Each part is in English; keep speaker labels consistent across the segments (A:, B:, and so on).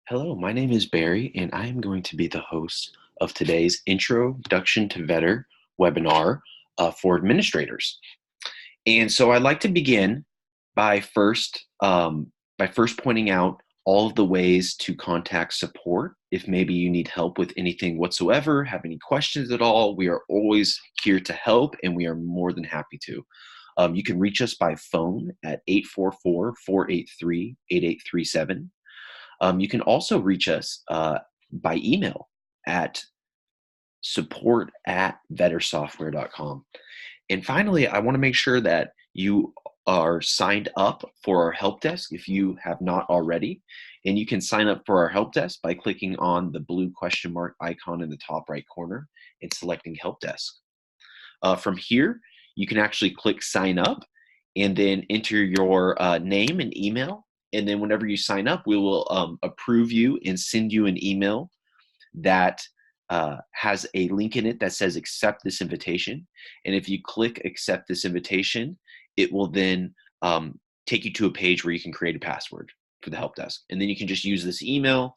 A: Hello, my name is Barry, and I am going to be the host of today's Introduction to Vetter webinar for administrators. And so I'd like to begin by first pointing out all of the ways to contact support. If maybe you need help with anything whatsoever, have any questions at all, we are always here to help, and we are more than happy to. You can reach us by phone at 844-483-8837. You can also reach us by email at support@vettersoftware.com. And finally, I want to make sure that you are signed up for our help desk if you have not already. And you can sign up for our help desk by clicking on the blue question mark icon in the top right corner and selecting help desk. From here, you can actually click sign up and then enter your name and email. And then whenever you sign up, we will approve you and send you an email that has a link in it that says accept this invitation. And if you click accept this invitation, it will then take you to a page where you can create a password for the help desk. And then you can just use this email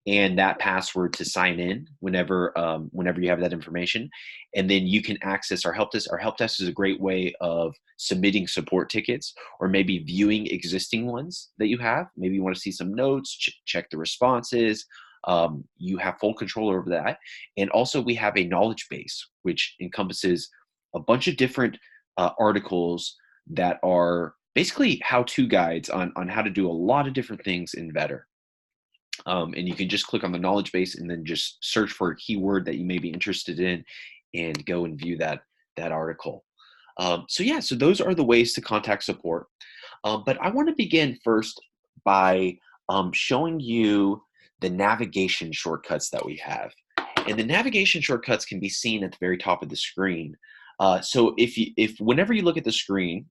A: and that password to sign in whenever you have that information. And then you can access our help desk. Our help desk is a great way of submitting support tickets or maybe viewing existing ones that you have. Maybe you want to see some notes, check the responses. You have full control over that. And also we have a knowledge base, which encompasses a bunch of different articles that are basically how-to guides on how to do a lot of different things in Vetter. And you can just click on the knowledge base and then just search for a keyword that you may be interested in and go and view that article. So those are the ways to contact support. But I want to begin first by showing you the navigation shortcuts that we have. And the navigation shortcuts can be seen at the very top of the screen. So if whenever you look at the screen,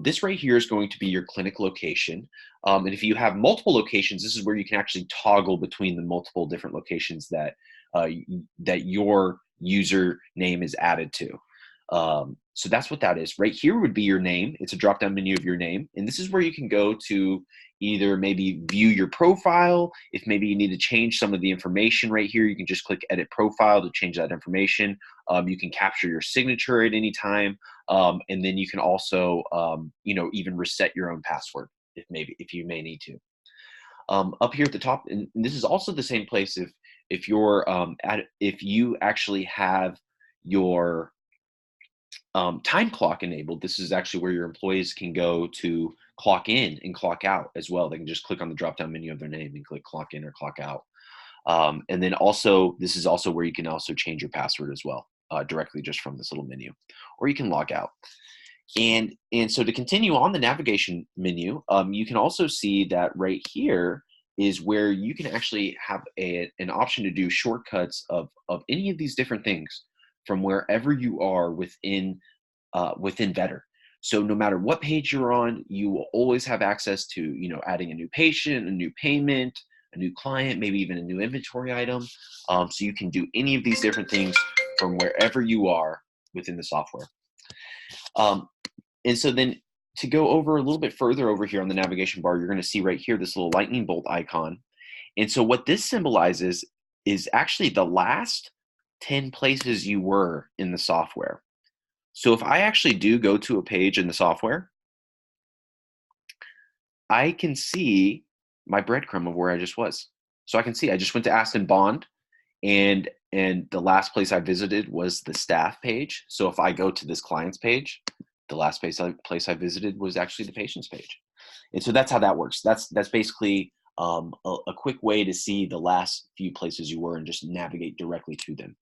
A: this right here is going to be your clinic location. And if you have multiple locations, this is where you can actually toggle between the multiple different locations that that your username is added to. So that's what that is. Right here would be your name. It's a drop-down menu of your name. And this is where you can go to either maybe view your profile. If maybe you need to change some of the information right here, you can just click edit profile to change that information. You can capture your signature at any time. And then you can also, even reset your own password if you may need to. Up here at the top, and this is also the same place if you actually have your time clock enabled. This is actually where your employees can go to clock in and clock out as well. They can just click on the drop-down menu of their name and click clock in or clock out. And then also, this is also where you can also change your password as well, directly just from this little menu, or you can log out. And so to continue on the navigation menu, you can also see that right here is where you can actually have an option to do shortcuts of any of these different things from wherever you are within Vetter. So no matter what page you're on, you will always have access to, adding a new patient, a new payment, a new client, maybe even a new inventory item. So you can do any of these different things from wherever you are within the software. And so then to go over a little bit further over here on the navigation bar, you're going to see right here this little lightning bolt icon. And so what this symbolizes is actually the last 10 places you were in the software. So if I actually do go to a page in the software, I can see my breadcrumb of where I just was. So I can see I just went to Aston Bond, and the last place I visited was the staff page. So if I go to this client's page, the last place I visited was actually the patient's page. And so that's how that works. That's basically a quick way to see the last few places you were and just navigate directly to them.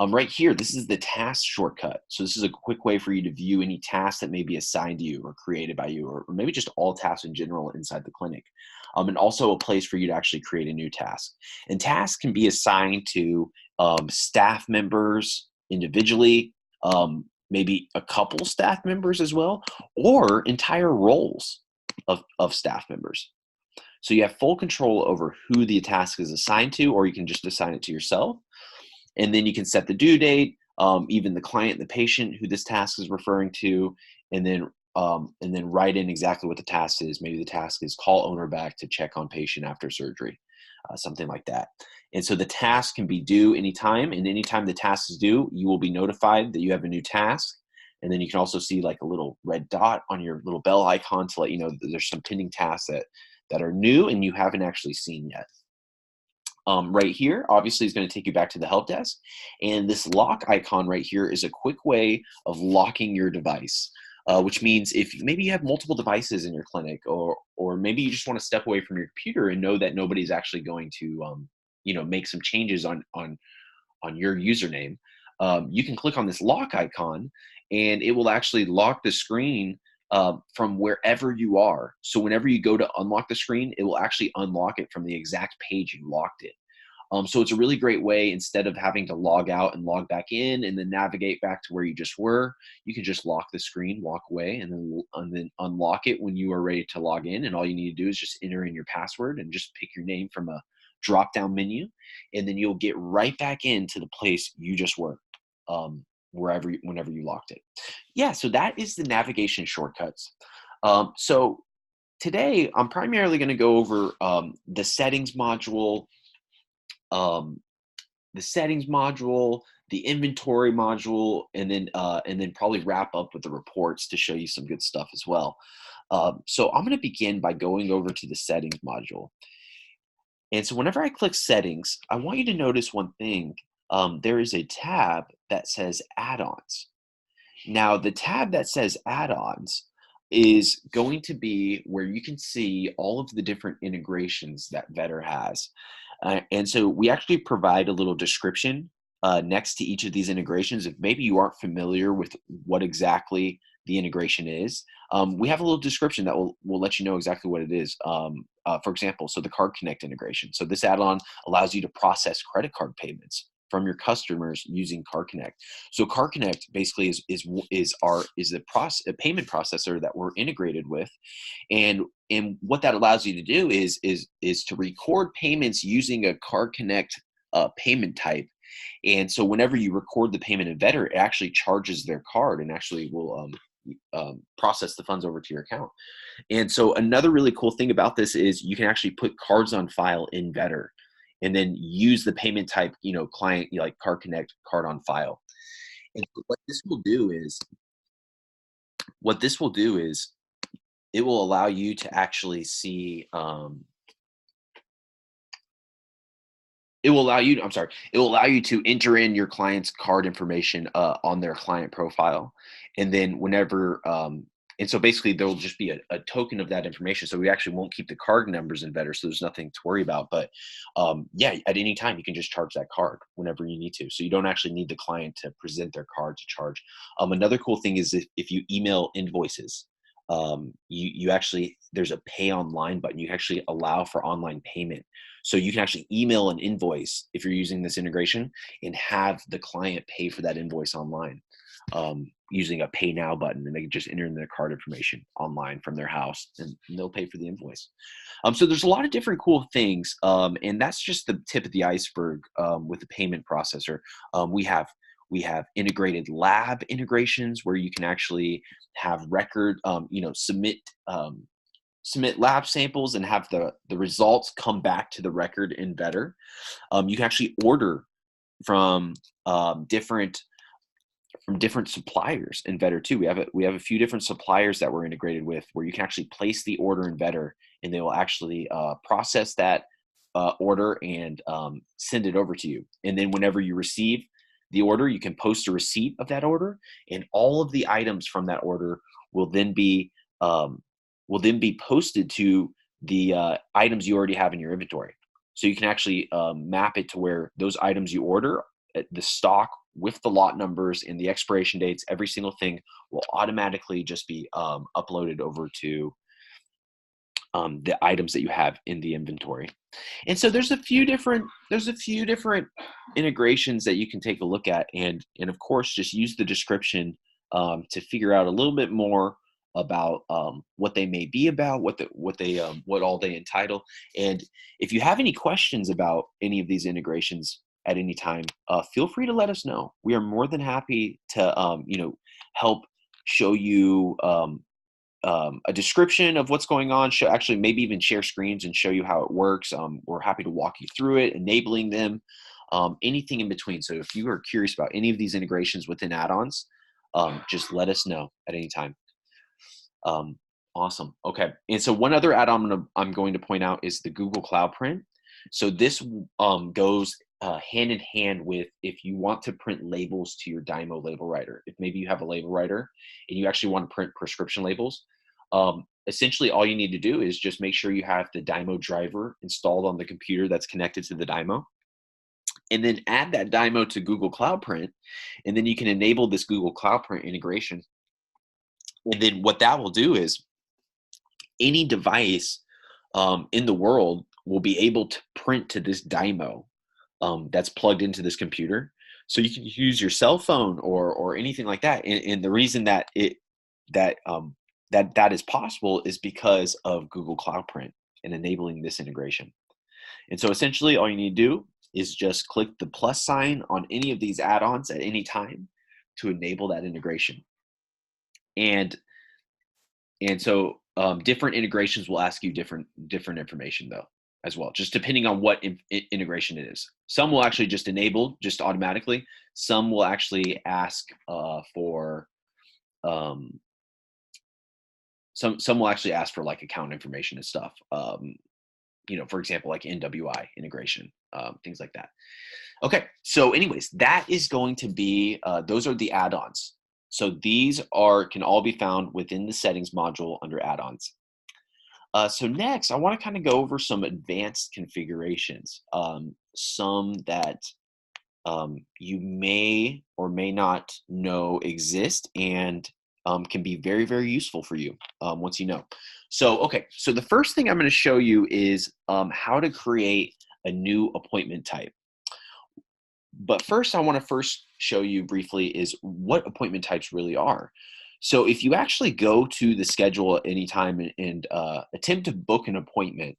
A: Right here, this is the task shortcut. So this is a quick way for you to view any tasks that may be assigned to you or created by you, or maybe just all tasks in general inside the clinic. And also a place for you to actually create a new task. And tasks can be assigned to staff members individually, maybe a couple staff members as well, or entire roles of staff members. So you have full control over who the task is assigned to, or you can just assign it to yourself. And then you can set the due date, even the client, the patient who this task is referring to, and then write in exactly what the task is. Maybe the task is call owner back to check on patient after surgery. something like that. And so the task can be due anytime, and anytime the task is due, you will be notified that you have a new task. And then you can also see like a little red dot on your little bell icon to let you know that there's some pending tasks that are new and you haven't actually seen yet. Right here, obviously, is going to take you back to the help desk. And this lock icon right here is a quick way of locking your device, which means if maybe you have multiple devices in your clinic, or maybe you just want to step away from your computer and know that nobody's actually going to, make some changes on your username, you can click on this lock icon and it will actually lock the screen from wherever you are. So whenever you go to unlock the screen, it will actually unlock it from the exact page you locked it. So it's a really great way, instead of having to log out and log back in and then navigate back to where you just were, you can just lock the screen, walk away, and then unlock it when you are ready to log in. And all you need to do is just enter in your password and just pick your name from a drop down menu. And then you'll get right back into the place you just were, whenever you locked it. Yeah, so that is the navigation shortcuts. So today I'm primarily going to go over the settings module, um, the inventory module, and then probably wrap up with the reports to show you some good stuff as well. So I'm going to begin by going over to the settings module. And so whenever I click settings, I want you to notice one thing. There is a tab that says add-ons. Now, the tab that says add-ons is going to be where you can see all of the different integrations that Vetter has. And so we actually provide a little description next to each of these integrations. If maybe you aren't familiar with what exactly the integration is, we have a little description that will let you know exactly what it is. For example, so the Card Connect integration. So this add-on allows you to process credit card payments from your customers using Card Connect. So Card Connect basically is a payment processor that we're integrated with, and what that allows you to do is to record payments using a Card Connect payment type. And so whenever you record the payment in Vetter, it actually charges their card and actually will process the funds over to your account. And so another really cool thing about this is you can actually put cards on file in Vetter and then use the payment type, client, like Card Connect card on file. And what this will do is it will allow you to actually see, it will allow you to enter in your client's card information on their client profile. And then and so basically there will just be a token of that information. So we actually won't keep the card numbers in Vetter. So there's nothing to worry about. But yeah, at any time you can just charge that card whenever you need to. So you don't actually need the client to present their card to charge. Another cool thing is if you email invoices, you actually, there's a pay online button. You actually allow for online payment. So you can actually email an invoice if you're using this integration and have the client pay for that invoice online, using a pay now button, and they can just enter in their card information online from their house and they'll pay for the invoice. So there's a lot of different cool things. And that's just the tip of the iceberg with the payment processor. We have integrated lab integrations where you can actually have submit lab samples and have the results come back to the record in Vetter. You can actually order from different suppliers in Vetter too. We have a few different suppliers that we're integrated with where you can actually place the order in Vetter and they will actually process that order and send it over to you. And then whenever you receive the order, you can post a receipt of that order, and all of the items from that order will then be posted to the items you already have in your inventory. So you can actually map it to where those items you order, the stock with the lot numbers and the expiration dates, every single thing will automatically just be uploaded over to the items that you have in the inventory. And so there's a few different integrations that you can take a look at, and of course just use the description to figure out a little bit more about what they may be about, what all they entitle. And if you have any questions about any of these integrations at any time, feel free to let us know. We are more than happy to help show you a description of what's going on, actually maybe even share screens and show you how it works. We're happy to walk you through it, enabling them, anything in between. So if you are curious about any of these integrations within add-ons, just let us know at any time. Awesome. Okay. And so one other add-on I'm going to point out is the Google Cloud Print. So this goes hand in hand with if you want to print labels to your Dymo label writer. If maybe you have a label writer and you actually want to print prescription labels, essentially all you need to do is just make sure you have the Dymo driver installed on the computer that's connected to the Dymo, and then add that Dymo to Google Cloud Print, and then you can enable this Google Cloud Print integration. And then what that will do is any device in the world will be able to print to this Dymo that's plugged into this computer. So you can use your cell phone or anything like that. And the reason that that is possible is because of Google Cloud Print and enabling this integration. And so essentially all you need to do is just click the plus sign on any of these add-ons at any time to enable that integration. And so different integrations will ask you different information though as well, just depending on what integration it is. Some will actually just enable just automatically. Some will actually ask for some will actually ask for like account information and stuff. For example, like NWI integration, things like that. Okay, so anyways, that is going to be those are the add-ons. So these can all be found within the settings module under add-ons. So next, I want to kind of go over some advanced configurations, some that you may or may not know exist and can be very, very useful for you once you know. So, okay, so the first thing I'm going to show you is how to create a new appointment type. But first, I want to first show you briefly is what appointment types really are. So if you actually go to the schedule at any time and attempt to book an appointment,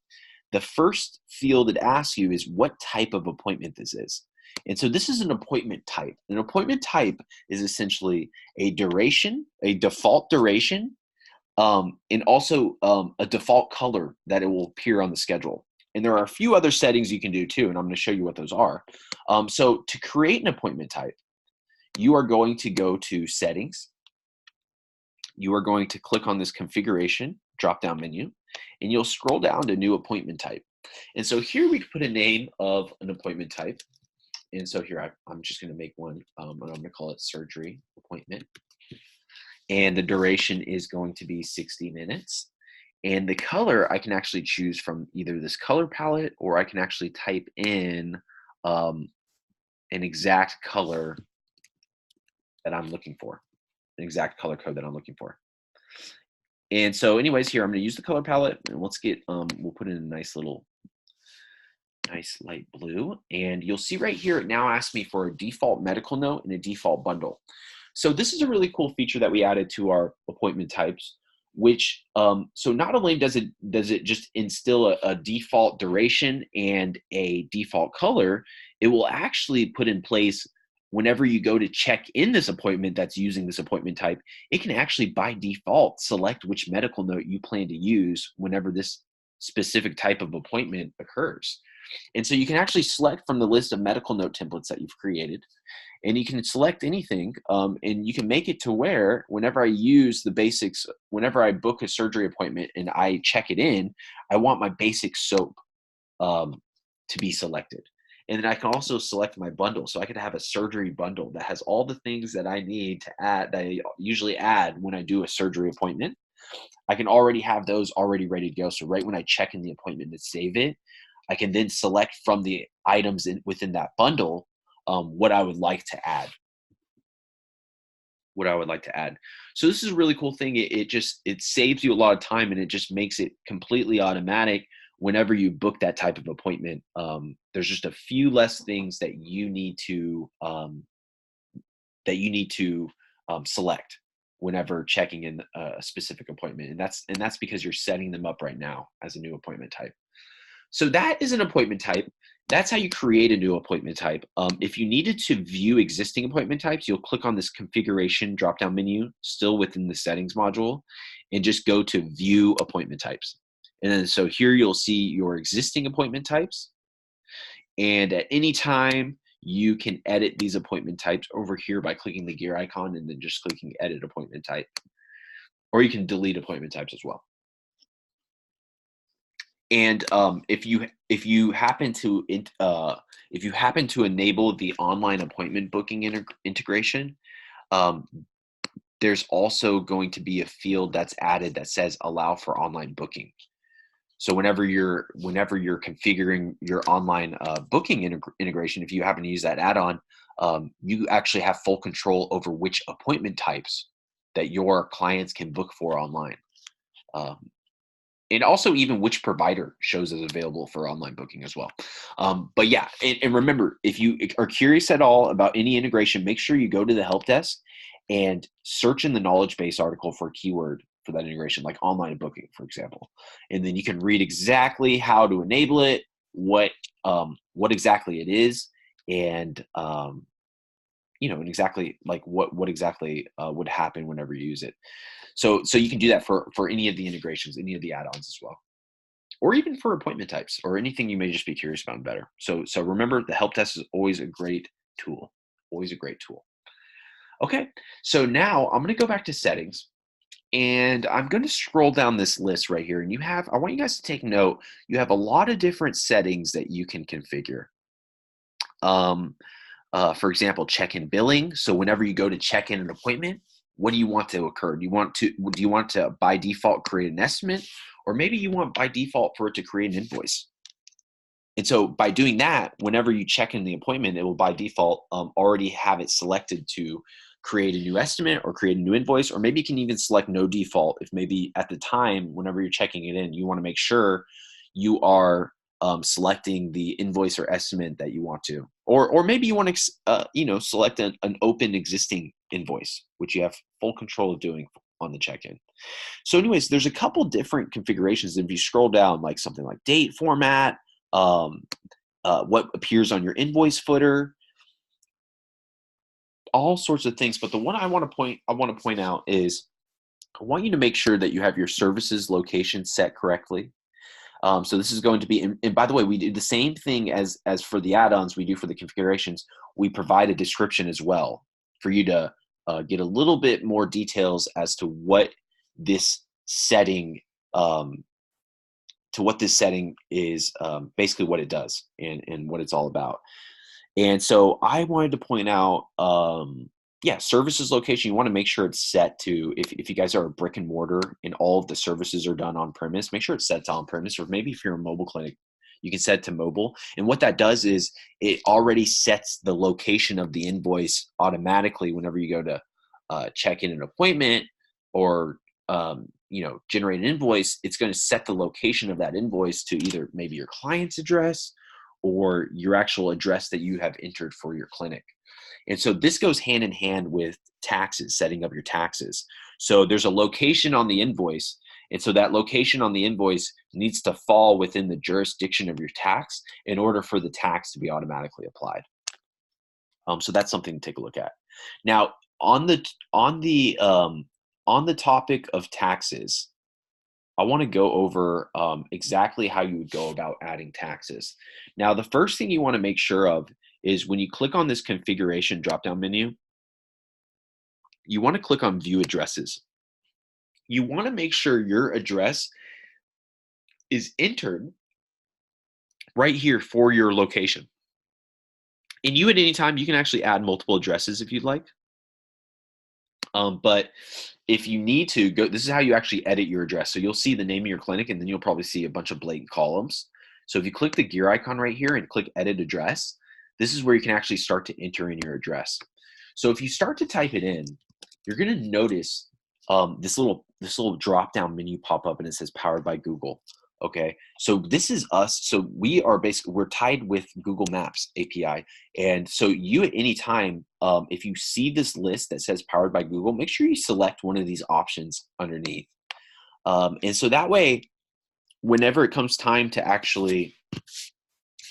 A: the first field it asks you is what type of appointment this is. And so this is an appointment type. An appointment type is essentially a duration, a default duration, and also a default color that it will appear on the schedule. And there are a few other settings you can do too, and I'm going to show you what those are. So to create an appointment type, you are going to go to Settings. You are going to click on this Configuration drop-down menu, and you'll scroll down to New Appointment Type. And so here we can put a name of an appointment type. And so here I'm just going to make one, and I'm going to call it Surgery Appointment. And the duration is going to be 60 minutes. And the color I can actually choose from either this color palette, or I can actually type in an exact color that I'm looking for, an exact color code that I'm looking for. And so anyways, here I'm going to use the color palette, and let's get, we'll put in a nice light blue. And you'll see right here, it now asks me for a default medical note and a default bundle. So this is a really cool feature that we added to our appointment types, which so not only does it just instill a default duration and a default color, it will actually put in place whenever you go to check in this appointment that's using this appointment type, it can actually by default select which medical note you plan to use whenever this specific type of appointment occurs. And so you can actually select from the list of medical note templates that you've created, and you can select anything, and you can make it to where whenever I use the basics, whenever I book a surgery appointment and I check it in, I want my basic soap to be selected. And then I can also select my bundle. So I could have a surgery bundle that has all the things that I need to add, that I usually add when I do a surgery appointment. I can already have those already ready to go. So right when I check in the appointment to save it, I can then select from the items within that bundle what I would like to add. So this is a really cool thing. It saves you a lot of time, and it just makes it completely automatic whenever you book that type of appointment. There's just a few less things that you need to select whenever checking in a specific appointment, and that's because you're setting them up right now as a new appointment type. So that is an appointment type. That's how you create a new appointment type. If you needed to view existing appointment types, you'll click on this configuration drop-down menu, still within the settings module, and just go to view appointment types. And then so here you'll see your existing appointment types. And at any time, you can edit these appointment types over here by clicking the gear icon and then just clicking edit appointment type. Or you can delete appointment types as well. And if you happen to enable the online appointment booking integration, um, there's also going to be a field that's added that says allow for online booking. So whenever you're configuring your online booking integration, if you happen to use that add-on, you actually have full control over which appointment types that your clients can book for online. And also even which provider shows as available for online booking as well. But yeah, and remember, if you are curious at all about any integration, make sure you go to the help desk and search in the knowledge base article for a keyword for that integration, like online booking, for example. And then you can read exactly how to enable it, what exactly it is, and and exactly like what exactly would happen whenever you use it. So you can do that for any of the integrations, any of the add-ons as well, or even for appointment types or anything you may just be curious about better. So remember, the help desk is always a great tool, always a great tool. Okay, so now I'm going to go back to settings, and I'm going to scroll down this list right here. And I want you guys to take note, you have a lot of different settings that you can configure. For example, check-in billing. So whenever you go to check in an appointment, what do you want to occur? Do you want to by default create an estimate, or maybe you want by default for it to create an invoice? And so by doing that, whenever you check in the appointment, it will by default already have it selected to create a new estimate or create a new invoice, or maybe you can even select no default if maybe at the time, whenever you're checking it in, you want to make sure you are selecting the invoice or estimate that you want to, or maybe you want to select an open existing invoice, which you have full control of doing on the check-in. So anyways, there's a couple different configurations. If you scroll down, like something like date format, what appears on your invoice footer, all sorts of things. But the one I want to point out is I want you to make sure that you have your services location set correctly. So this is going to be, and by the way, we do the same thing as for the add-ons we do for the configurations. We provide a description as well for you to get a little bit more details as to what this setting is, basically what it does and what it's all about. And so I wanted to point out, services location, you want to make sure it's set to, if you guys are a brick and mortar and all of the services are done on premise, make sure it's set to on premise, or maybe if you're a mobile clinic, you can set it to mobile. And what that does is it already sets the location of the invoice automatically whenever you go to check in an appointment or generate an invoice. It's going to set the location of that invoice to either maybe your client's address or your actual address that you have entered for your clinic. And so this goes hand in hand with taxes, setting up your taxes. So there's a location on the invoice, and so that location on the invoice needs to fall within the jurisdiction of your tax in order for the tax to be automatically applied. So that's something to take a look at. Now, on the topic of taxes, I want to go over exactly how you would go about adding taxes. Now, the first thing you want to make sure of is when you click on this configuration drop-down menu, you want to click on view addresses. You want to make sure your address is entered right here for your location. And you at any time, you can actually add multiple addresses if you'd like. But if you need to go, this is how you actually edit your address. So you'll see the name of your clinic, and then you'll probably see a bunch of blank columns. So if you click the gear icon right here and click edit address, this is where you can actually start to enter in your address. So if you start to type it in, you're going to notice this little drop-down menu pop up, and it says powered by Google. Okay, so this is us. So we're tied with Google Maps API. And so you at any time, if you see this list that says powered by Google, make sure you select one of these options underneath. And so that way, whenever it comes time to actually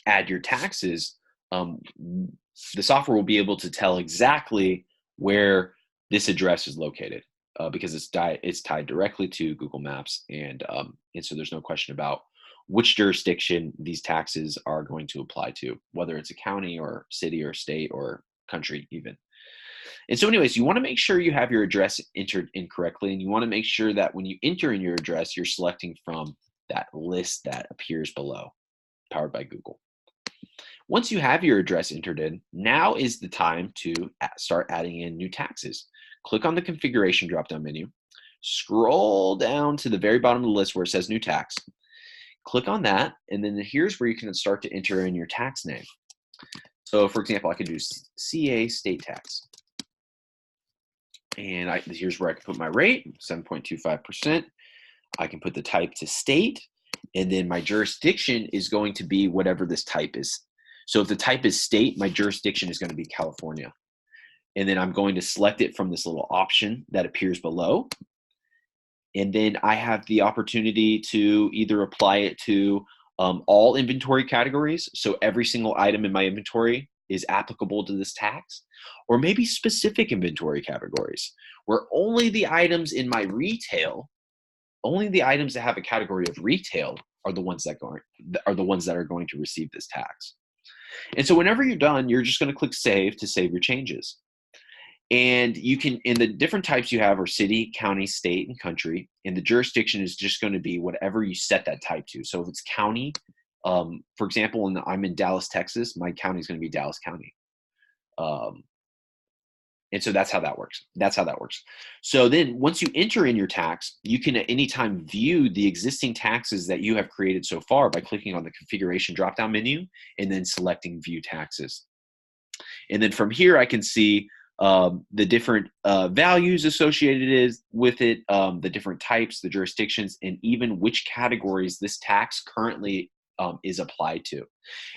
A: add your taxes, the software will be able to tell exactly where this address is located. because it's tied directly to Google Maps, and so there's no question about which jurisdiction these taxes are going to apply to, whether it's a county or city or state or country even. And so anyways, you want to make sure you have your address entered incorrectly, and you want to make sure that when you enter in your address, you're selecting from that list that appears below, powered by Google. Once you have your address entered in, now is the time to start adding in new taxes. Click on the configuration drop-down menu, scroll down to the very bottom of the list where it says new tax. Click on that, and then here's where you can start to enter in your tax name. So for example, I could do CA state tax. And here's where I can put my rate, 7.25%. I can put the type to state, and then my jurisdiction is going to be whatever this type is. So if the type is state, my jurisdiction is going to be California. And then I'm going to select it from this little option that appears below. And then I have the opportunity to either apply it to all inventory categories. So every single item in my inventory is applicable to this tax, or maybe specific inventory categories where only the items in my retail, only the items that have a category of retail are the ones that are going to receive this tax. And so whenever you're done, you're just going to click save to save your changes. And you can, in the different types you have are city, county, state, and country. And the jurisdiction is just going to be whatever you set that type to. So if it's county, for example, I'm in Dallas, Texas, my county is going to be Dallas County. And so that's how that works. That's how that works. So then once you enter in your tax, you can at any time view the existing taxes that you have created so far by clicking on the configuration drop-down menu and then selecting view taxes. And then from here, I can see the different values associated with it, the different types, the jurisdictions, and even which categories this tax currently is applied to.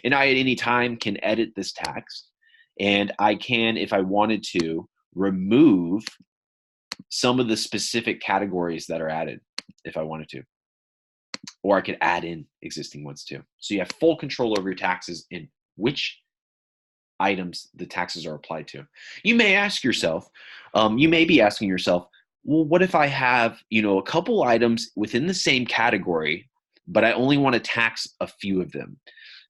A: And I at any time can edit this tax, and I can, if I wanted to, remove some of the specific categories that are added if I wanted to, or I could add in existing ones too. So you have full control over your taxes in which items the taxes are applied to. You may ask yourself, you may be asking yourself, well, what if I have, a couple items within the same category, but I only want to tax a few of them?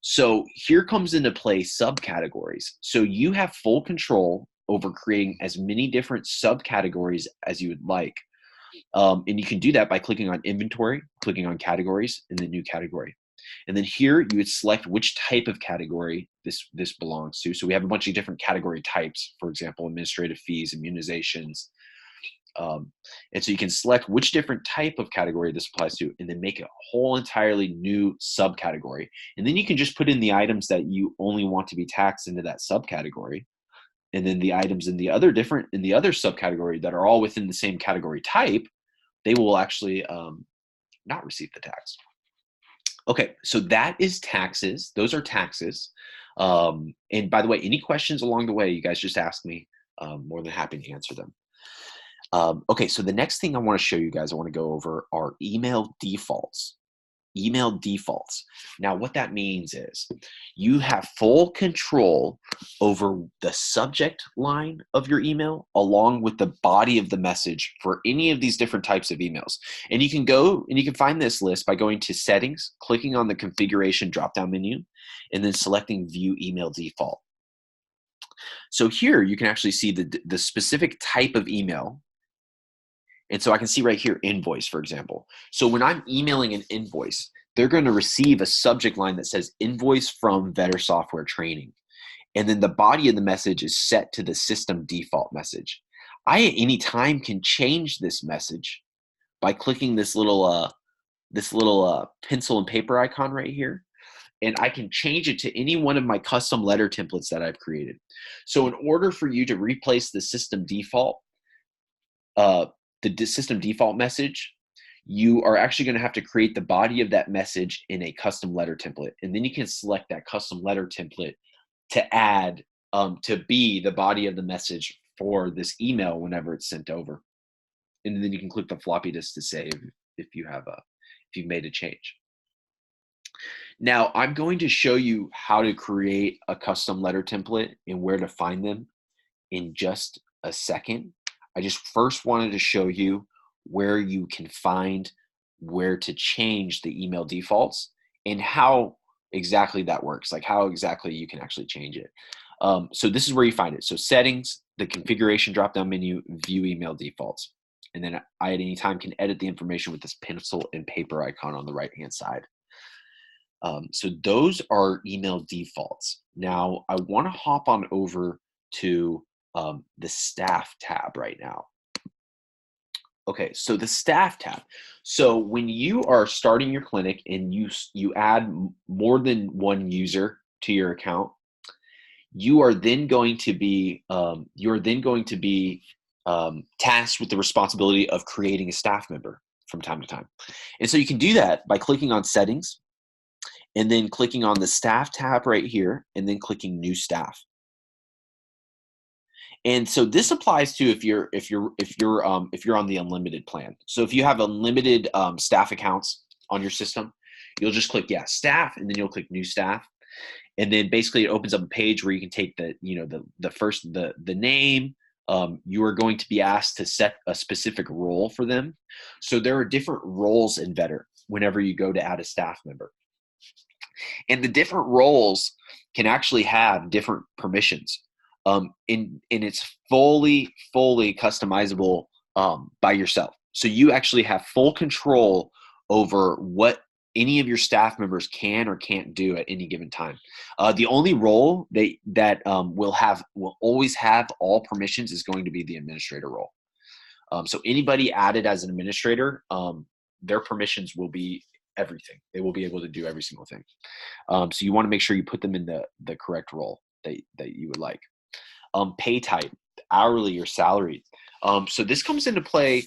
A: So here comes into play subcategories. So you have full control over creating as many different subcategories as you would like. And you can do that by clicking on inventory, clicking on categories, and then new category. And then here you would select which type of category this belongs to. So we have a bunch of different category types, for example, administrative fees, immunizations. And so you can select which different type of category this applies to, and then make a whole entirely new subcategory. And then you can just put in the items that you only want to be taxed into that subcategory. And then the items in the other subcategory that are all within the same category type, they will actually not receive the tax. Okay, so that is taxes. Those are taxes. And by the way, any questions along the way, you guys just ask me. More than happy to answer them. Okay, so the next thing I want to show you guys, I want to go over are email defaults. Email defaults. Now, what that means is you have full control over the subject line of your email along with the body of the message for any of these different types of emails. And you can go and you can find this list by going to settings, clicking on the configuration drop-down menu, and then selecting view email default. So here you can actually see the specific type of email. And so I can see right here, invoice, for example. So when I'm emailing an invoice, they're going to receive a subject line that says invoice from Vetter Software Training. And then the body of the message is set to the system default message. I at any time can change this message by clicking this little pencil and paper icon right here. And I can change it to any one of my custom letter templates that I've created. So in order for you to replace the system default, the system default message, you are actually going to have to create the body of that message in a custom letter template. And then you can select that custom letter template to add to be the body of the message for this email whenever it's sent over. And then you can click the floppy disk to save if you've made a change. Now, I'm going to show you how to create a custom letter template and where to find them in just a second. I just first wanted to show you where you can find where to change the email defaults and how exactly that works, like how exactly you can actually change it. So this is where you find it. So settings, the configuration drop-down menu, view email defaults. And then I at any time can edit the information with this pencil and paper icon on the right-hand side. So those are email defaults. Now I want to hop on over to the staff tab right now. Okay, so the staff tab. So when you are starting your clinic and you add more than one user to your account, you are then going to be tasked with the responsibility of creating a staff member from time to time. And so you can do that by clicking on settings and then clicking on the staff tab right here and then clicking new staff. And so this applies to if you're on the unlimited plan. So if you have unlimited staff accounts on your system, you'll just click staff, and then you'll click new staff, and then basically it opens up a page where you can take the name. You are going to be asked to set a specific role for them. So there are different roles in Vetter whenever you go to add a staff member, and the different roles can actually have different permissions. And it's fully customizable by yourself. So you actually have full control over what any of your staff members can or can't do at any given time. The only role that will always have all permissions is going to be the administrator role. So anybody added as an administrator, their permissions will be everything. They will be able to do every single thing. So you want to make sure you put them in the correct role that you would like. Pay type, hourly or salaried. So this comes into play.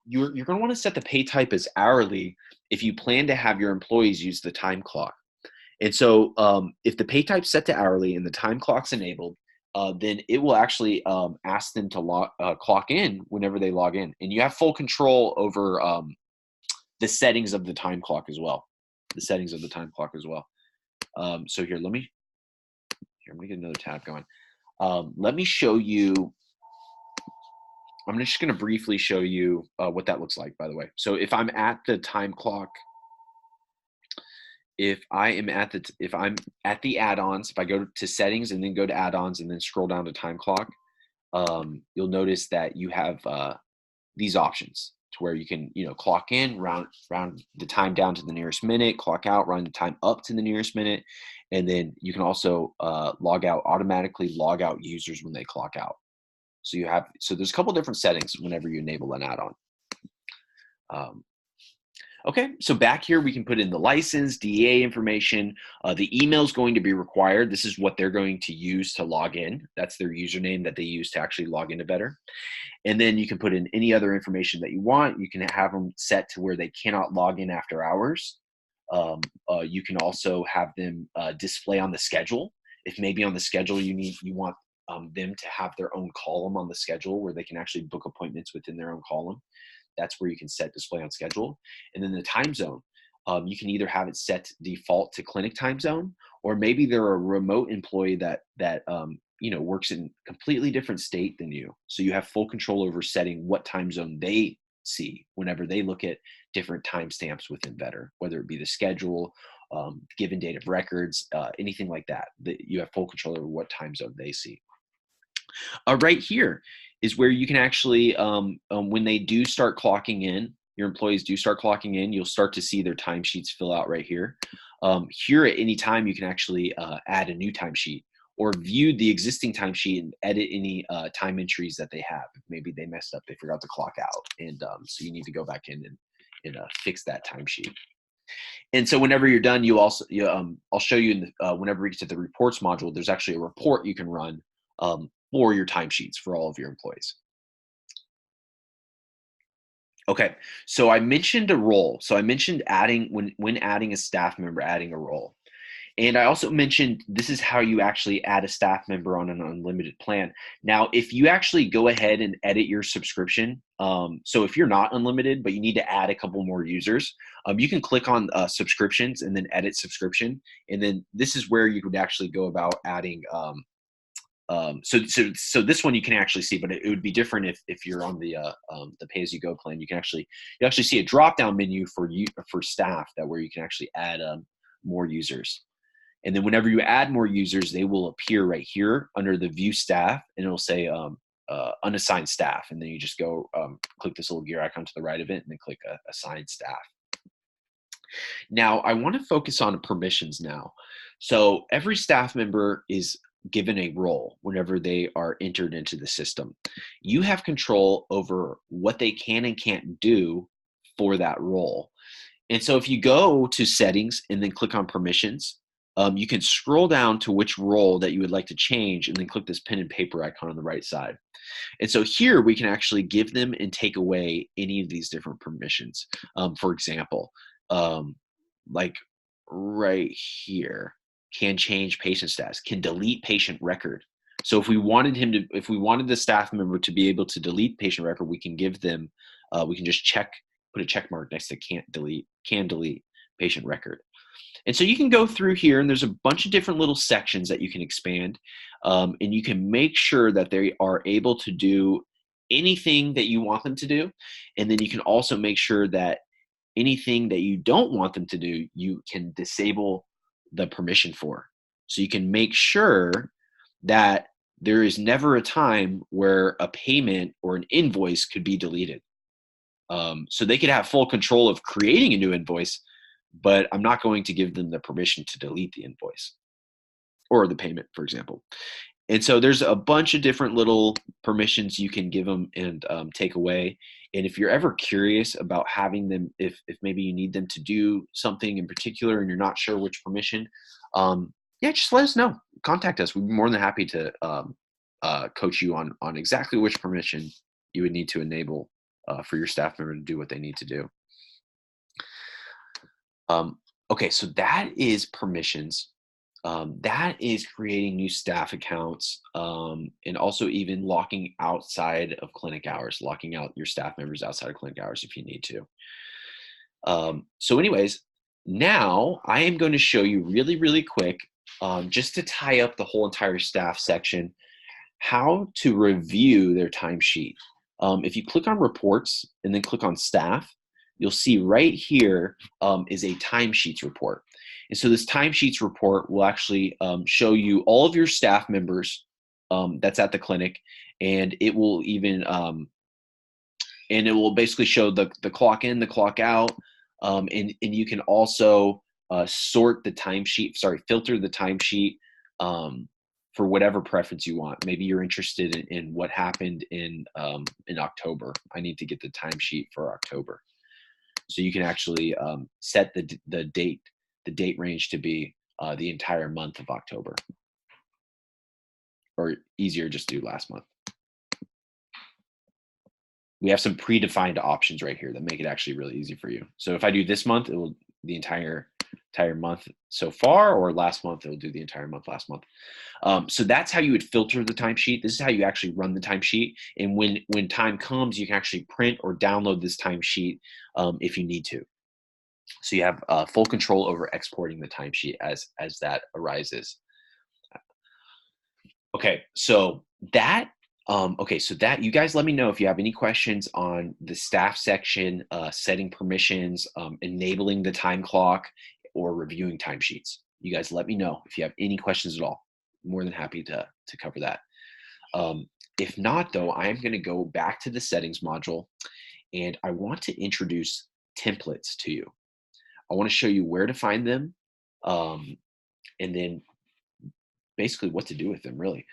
A: You're going to want to set the pay type as hourly if you plan to have your employees use the time clock. And so if the pay type's set to hourly and the time clock's enabled, then it will actually ask them to clock in whenever they log in. And you have full control over the settings of the time clock as well. So here, I'm going to get another tab going. Let me show you. I'm just going to briefly show you what that looks like, by the way. So if I'm at the time clock, if I'm at the add-ons, if I go to settings and then go to add-ons and then scroll down to time clock, you'll notice that you have these options to where you can, clock in, round the time down to the nearest minute, clock out, round the time up to the nearest minute, and then you can also automatically log out users when they clock out. So there's a couple different settings whenever you enable an add-on. Okay, so back here we can put in the license, DEA information. The email is going to be required. This is what they're going to use to log in. That's their username that they use to actually log into Vetter. And then you can put in any other information that you want. You can have them set to where they cannot log in after hours. You can also have them display on the schedule. If maybe on the schedule you want them to have their own column on the schedule where they can actually book appointments within their own column. That's where you can set display on schedule. And then the time zone, you can either have it set default to clinic time zone, or maybe they're a remote employee that works in a completely different state than you. So you have full control over setting what time zone they see whenever they look at different timestamps within Vetter, whether it be the schedule, given date of records, anything like that. You have full control over what time zone they see. Right here is where you can actually, when they do start clocking in, your employees do start clocking in, you'll start to see their timesheets fill out right here. Here at any time, you can actually add a new timesheet or view the existing timesheet and edit any time entries that they have. Maybe they messed up, they forgot to clock out, and so you need to go back in and fix that timesheet. And so whenever you're done, I'll show you whenever we get to the reports module, there's actually a report you can run for your timesheets for all of your employees. Okay, so I mentioned a role. So I mentioned when adding a staff member, adding a role. And I also mentioned this is how you actually add a staff member on an unlimited plan. Now, if you actually go ahead and edit your subscription, so if you're not unlimited, but you need to add a couple more users, you can click on subscriptions and then edit subscription. And then this is where you could actually go about adding So this one you can actually see, but it would be different if you're on the pay-as-you-go plan. You actually see a drop-down menu for staff that where you can actually add more users. And then whenever you add more users, they will appear right here under the view staff, and it'll say unassigned staff. And then you just go click this little gear icon to the right of it, and then click assign staff. Now, I want to focus on permissions now. So every staff member is given a role whenever they are entered into the system. You have control over what they can and can't do for that role. And so if you go to settings and then click on permissions, you can scroll down to which role that you would like to change and then click this pen and paper icon on the right side. And so here we can actually give them and take away any of these different permissions. For example, like right here, can change patient status, can delete patient record. So if we wanted the staff member to be able to delete patient record, we can give them, we can just put a check mark next to can delete patient record. And so you can go through here, and there's a bunch of different little sections that you can expand, and you can make sure that they are able to do anything that you want them to do. And then you can also make sure that anything that you don't want them to do, you can disable the permission for. So you can make sure that there is never a time where a payment or an invoice could be deleted. So they could have full control of creating a new invoice, but I'm not going to give them the permission to delete the invoice or the payment, for example. And so there's a bunch of different little permissions you can give them and take away. And if you're ever curious about having them, if maybe you need them to do something in particular and you're not sure which permission, yeah, just let us know. Contact us. We'd be more than happy to coach you on exactly which permission you would need to enable for your staff member to do what they need to do. Okay, so that is permissions. That is creating new staff accounts, and also even locking outside of clinic hours, locking out your staff members outside of clinic hours if you need to. So anyways, now I am going to show you really, really quick, just to tie up the whole entire staff section, how to review their timesheet. If you click on reports and then click on staff, you'll see right here is a timesheets report. And so this timesheets report will actually show you all of your staff members that's at the clinic, and it will even basically show the clock in, the clock out, and you can also filter the timesheet for whatever preference you want. Maybe you're interested in what happened in October. I need to get the timesheet for October. So you can actually set the date range to be the entire month of October. Or easier, just do last month. We have some predefined options right here that make it actually really easy for you. So if I do this month, it will the entire month so far, or last month, it will do the entire month last month. So that's how you would filter the timesheet. This is how you actually run the timesheet. And when time comes, you can actually print or download this timesheet if you need to. So you have full control over exporting the timesheet as that arises. Okay, so that you guys let me know if you have any questions on the staff section, setting permissions, enabling the time clock, or reviewing timesheets. You guys let me know if you have any questions at all. I'm more than happy to cover that. If not, though, I am going to go back to the settings module, and I want to introduce templates to you. I want to show you where to find them, and then basically what to do with them, really.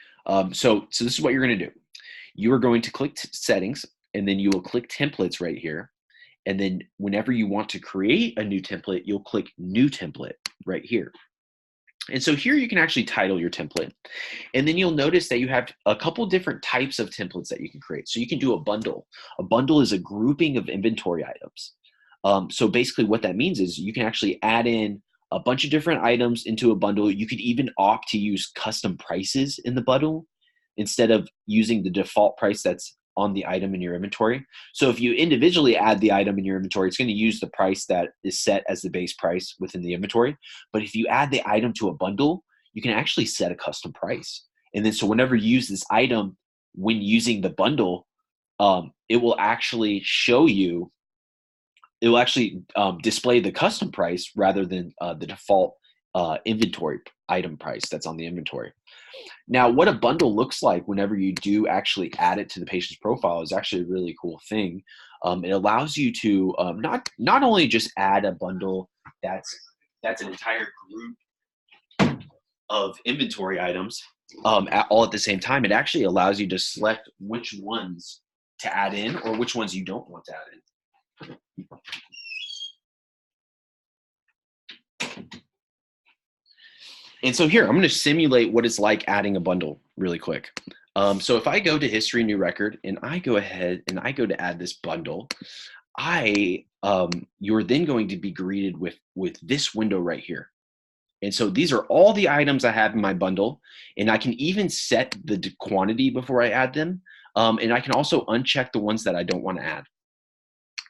A: So this is what you're going to do. You are going to click settings, and then you will click templates right here. And then whenever you want to create a new template, you'll click new template right here. And so here you can actually title your template. And then you'll notice that you have a couple different types of templates that you can create. So you can do a bundle. A bundle is a grouping of inventory items. So basically what that means is you can actually add in a bunch of different items into a bundle. You could even opt to use custom prices in the bundle instead of using the default price that's on the item in your inventory. So if you individually add the item in your inventory, it's going to use the price that is set as the base price within the inventory. But if you add the item to a bundle, you can actually set a custom price. And then so whenever you use this item when using the bundle, it will actually show you, it will actually display the custom price rather than the default inventory item price that's on the inventory. Now, what a bundle looks like whenever you do actually add it to the patient's profile is actually a really cool thing. It allows you to not only just add a bundle that's an entire group of inventory items all at the same time. It actually allows you to select which ones to add in or which ones you don't want to add in. And so here, I'm going to simulate what it's like adding a bundle really quick. So if I go to History New Record and I go ahead and I go to add this bundle, you're then going to be greeted with this window right here. And so these are all the items I have in my bundle, and I can even set the quantity before I add them. And I can also uncheck the ones that I don't want to add.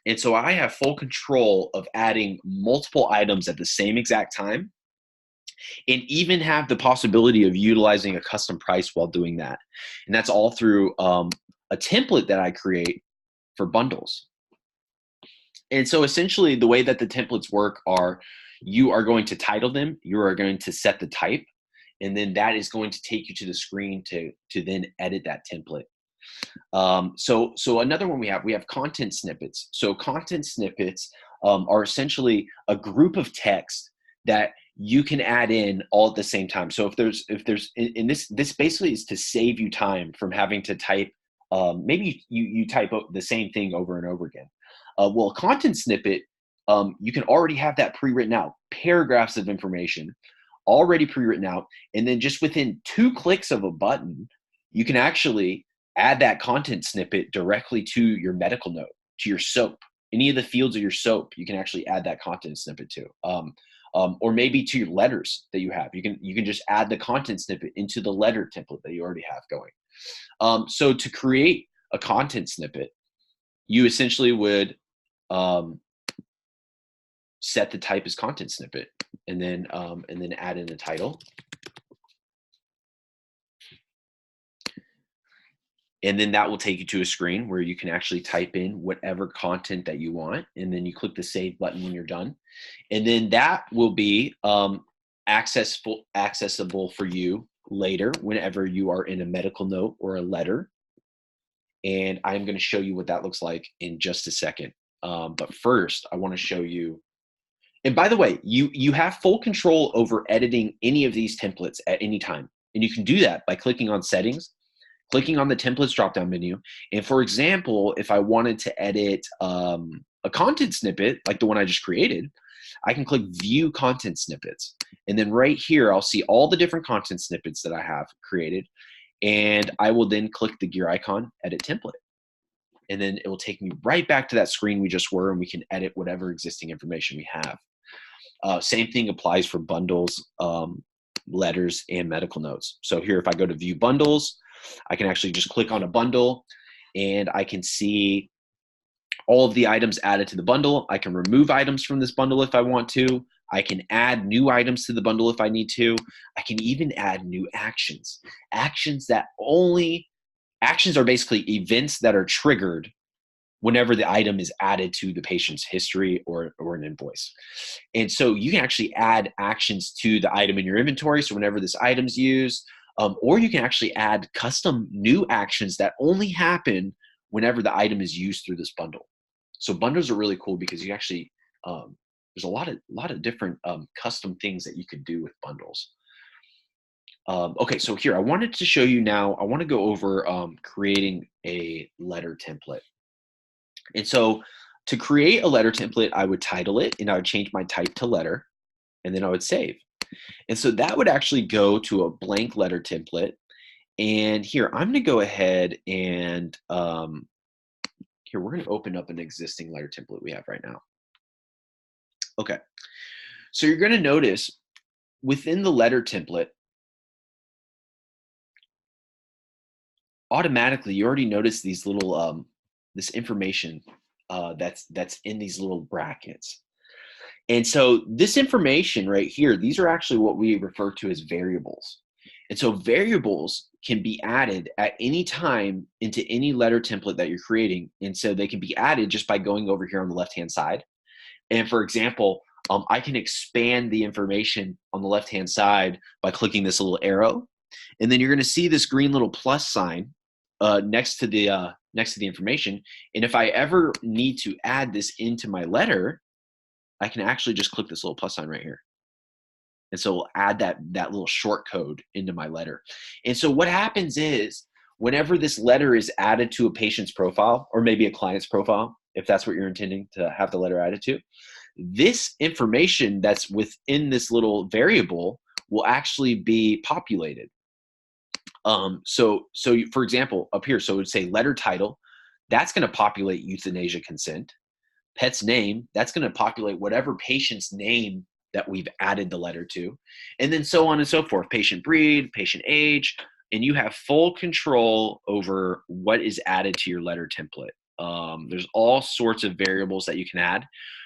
A: And so I have full control of adding multiple items at the same exact time, and even have the possibility of utilizing a custom price while doing that. And that's all through a template that I create for bundles. And so essentially the way that the templates work are, you are going to title them, you are going to set the type, and then that is going to take you to the screen to then edit that template. So another one we have content snippets. So content snippets are essentially a group of text that you can add in all at the same time. So if there's in this basically is to save you time from having to type, maybe you type the same thing over and over again. Well, a content snippet, you can already have that pre-written out, paragraphs of information already pre-written out, and then just within 2 clicks of a button, you can actually add that content snippet directly to your medical note, to your SOAP. Any of the fields of your SOAP, you can actually add that content snippet to. Or maybe to your letters that you have. You can just add the content snippet into the letter template that you already have going. So to create a content snippet, you essentially would set the type as content snippet, and then add in a title. And then that will take you to a screen where you can actually type in whatever content that you want. And then you click the save button when you're done. And then that will be accessible for you later whenever you are in a medical note or a letter. And I'm going to show you what that looks like in just a second. But first, I want to show you. And by the way, you have full control over editing any of these templates at any time. And you can do that by clicking on Settings, clicking on the templates drop-down menu. And for example, if I wanted to edit a content snippet, like the one I just created, I can click View Content Snippets. And then right here, I'll see all the different content snippets that I have created. And I will then click the gear icon, Edit Template. And then it will take me right back to that screen we just were, and we can edit whatever existing information we have. Same thing applies for bundles, letters, and medical notes. So here, if I go to View Bundles, I can actually just click on a bundle, and I can see all of the items added to the bundle. I can remove items from this bundle if I want to. I can add new items to the bundle if I need to. I can even add new actions. Actions are basically events that are triggered whenever the item is added to the patient's history or an invoice. And so you can actually add actions to the item in your inventory. So whenever this item's used, or you can actually add custom new actions that only happen whenever the item is used through this bundle. So bundles are really cool because you actually, there's a lot of different custom things that you can do with bundles. Okay, so here I wanted to show you now, I want to go over creating a letter template. And so to create a letter template, I would title it, and I would change my type to letter, and then I would save. And so that would actually go to a blank letter template. And here, I'm going to go ahead and here, we're going to open up an existing letter template we have right now. Okay, so you're going to notice within the letter template, automatically, you already notice these little, this information that's in these little brackets. And so this information right here, these are actually what we refer to as variables. And so variables can be added at any time into any letter template that you're creating. And so they can be added just by going over here on the left-hand side. And for example, I can expand the information on the left-hand side by clicking this little arrow. And then you're going to see this green little plus sign next to the information. And if I ever need to add this into my letter, I can actually just click this little plus sign right here. And so we'll add that little short code into my letter. And so what happens is whenever this letter is added to a patient's profile, or maybe a client's profile, if that's what you're intending to have the letter added to, this information that's within this little variable will actually be populated. For example, up here, so it would say letter title, that's going to populate euthanasia consent. Pet's name, that's going to populate whatever patient's name that we've added the letter to, and then so on and so forth, patient breed, patient age, and you have full control over what is added to your letter template. There's all sorts of variables that you can add.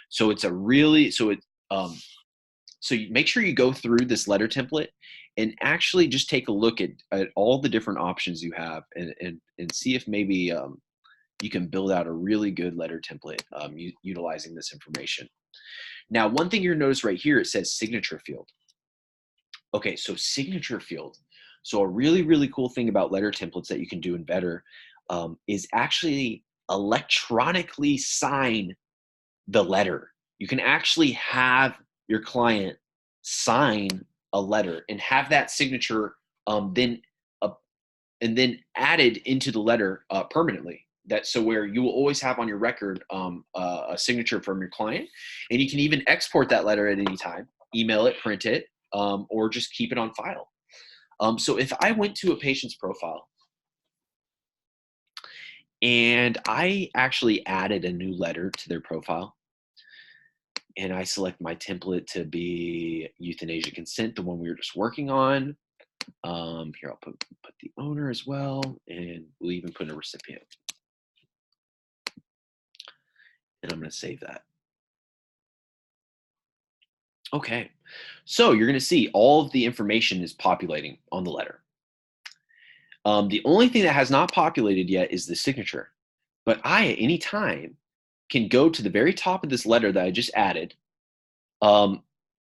A: So it's a really, so you make sure you go through this letter template and actually just take a look at all the different options you have, and see if maybe you can build out a really good letter template utilizing this information. Now, one thing you'll notice right here, it says signature field. Okay, so signature field. So a really, really cool thing about letter templates that you can do in Better is actually electronically sign the letter. You can actually have your client sign a letter and have that signature then added into the letter permanently. So where you will always have on your record a signature from your client, and you can even export that letter at any time, email it, print it, or just keep it on file. So if I went to a patient's profile and I actually added a new letter to their profile, and I select my template to be euthanasia consent, the one we were just working on. Here, I'll put the owner as well, and we'll even put a recipient. And I'm going to save that. Okay, so you're going to see all of the information is populating on the letter. The only thing that has not populated yet is the signature. But I, at any time, can go to the very top of this letter that I just added. And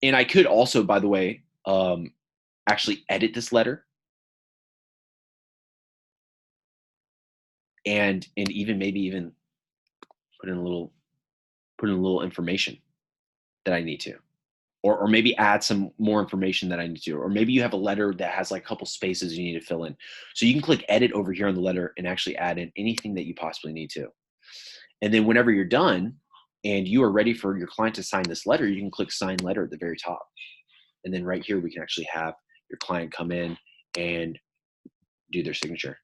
A: I could also, by the way, actually edit this letter and even maybe even put in a little information that I need to. Or maybe add some more information that I need to, or maybe you have a letter that has like a couple spaces you need to fill in. So you can click edit over here on the letter and actually add in anything that you possibly need to. And then whenever you're done and you are ready for your client to sign this letter, you can click sign letter at the very top. And then right here, we can actually have your client come in and do their signature.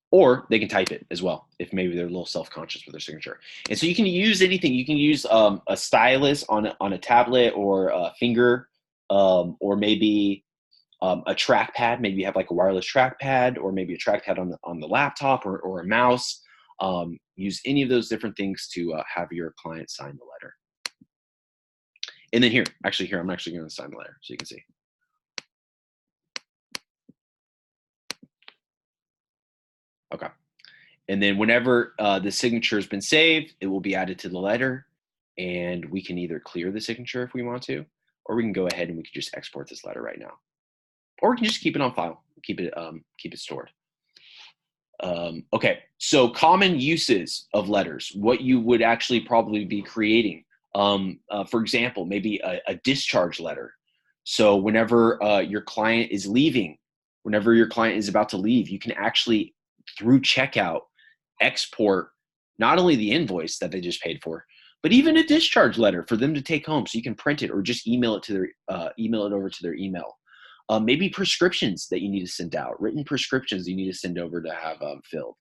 A: Or they can type it as well if maybe they're a little self-conscious with their signature. And so you can use anything. You can use a stylus on a tablet or a finger, or maybe a trackpad. Maybe you have like a wireless trackpad, or maybe a trackpad on the laptop, or a mouse. Use any of those different things to have your client sign the letter. And then here, I'm actually going to sign the letter so you can see. Okay. And then whenever the signature has been saved, it will be added to the letter, and we can either clear the signature if we want to, or we can go ahead and we can just export this letter right now, or we can just keep it on file, keep it stored. Okay, so common uses of letters, what you would actually probably be creating. For example, maybe a discharge letter. So whenever your client is leaving, whenever your client is about to leave, you can actually, through checkout, export not only the invoice that they just paid for, but even a discharge letter for them to take home. So you can print it or just email it over to their email. Maybe prescriptions that you need to send out, written prescriptions you need to send over to have filled,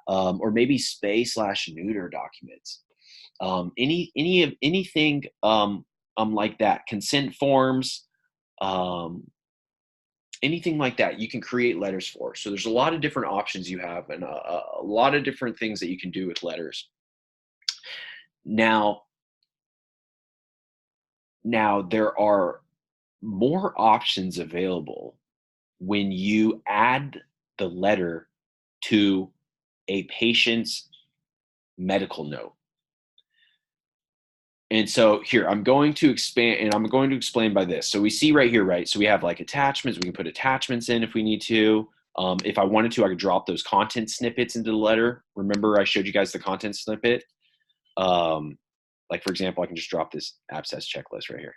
A: or maybe spay/neuter documents. Anything like that, consent forms, anything like that, you can create letters for. So there's a lot of different options you have, and a lot of different things that you can do with letters. Now there are more options available when you add the letter to a patient's medical note. And so here, I'm going to expand and I'm going to explain by this. So we see right here, right? So we have like attachments. We can put attachments in if we need to. If I wanted to, I could drop those content snippets into the letter. Remember, I showed you guys the content snippet. Like for example, I can just drop this abscess checklist right here.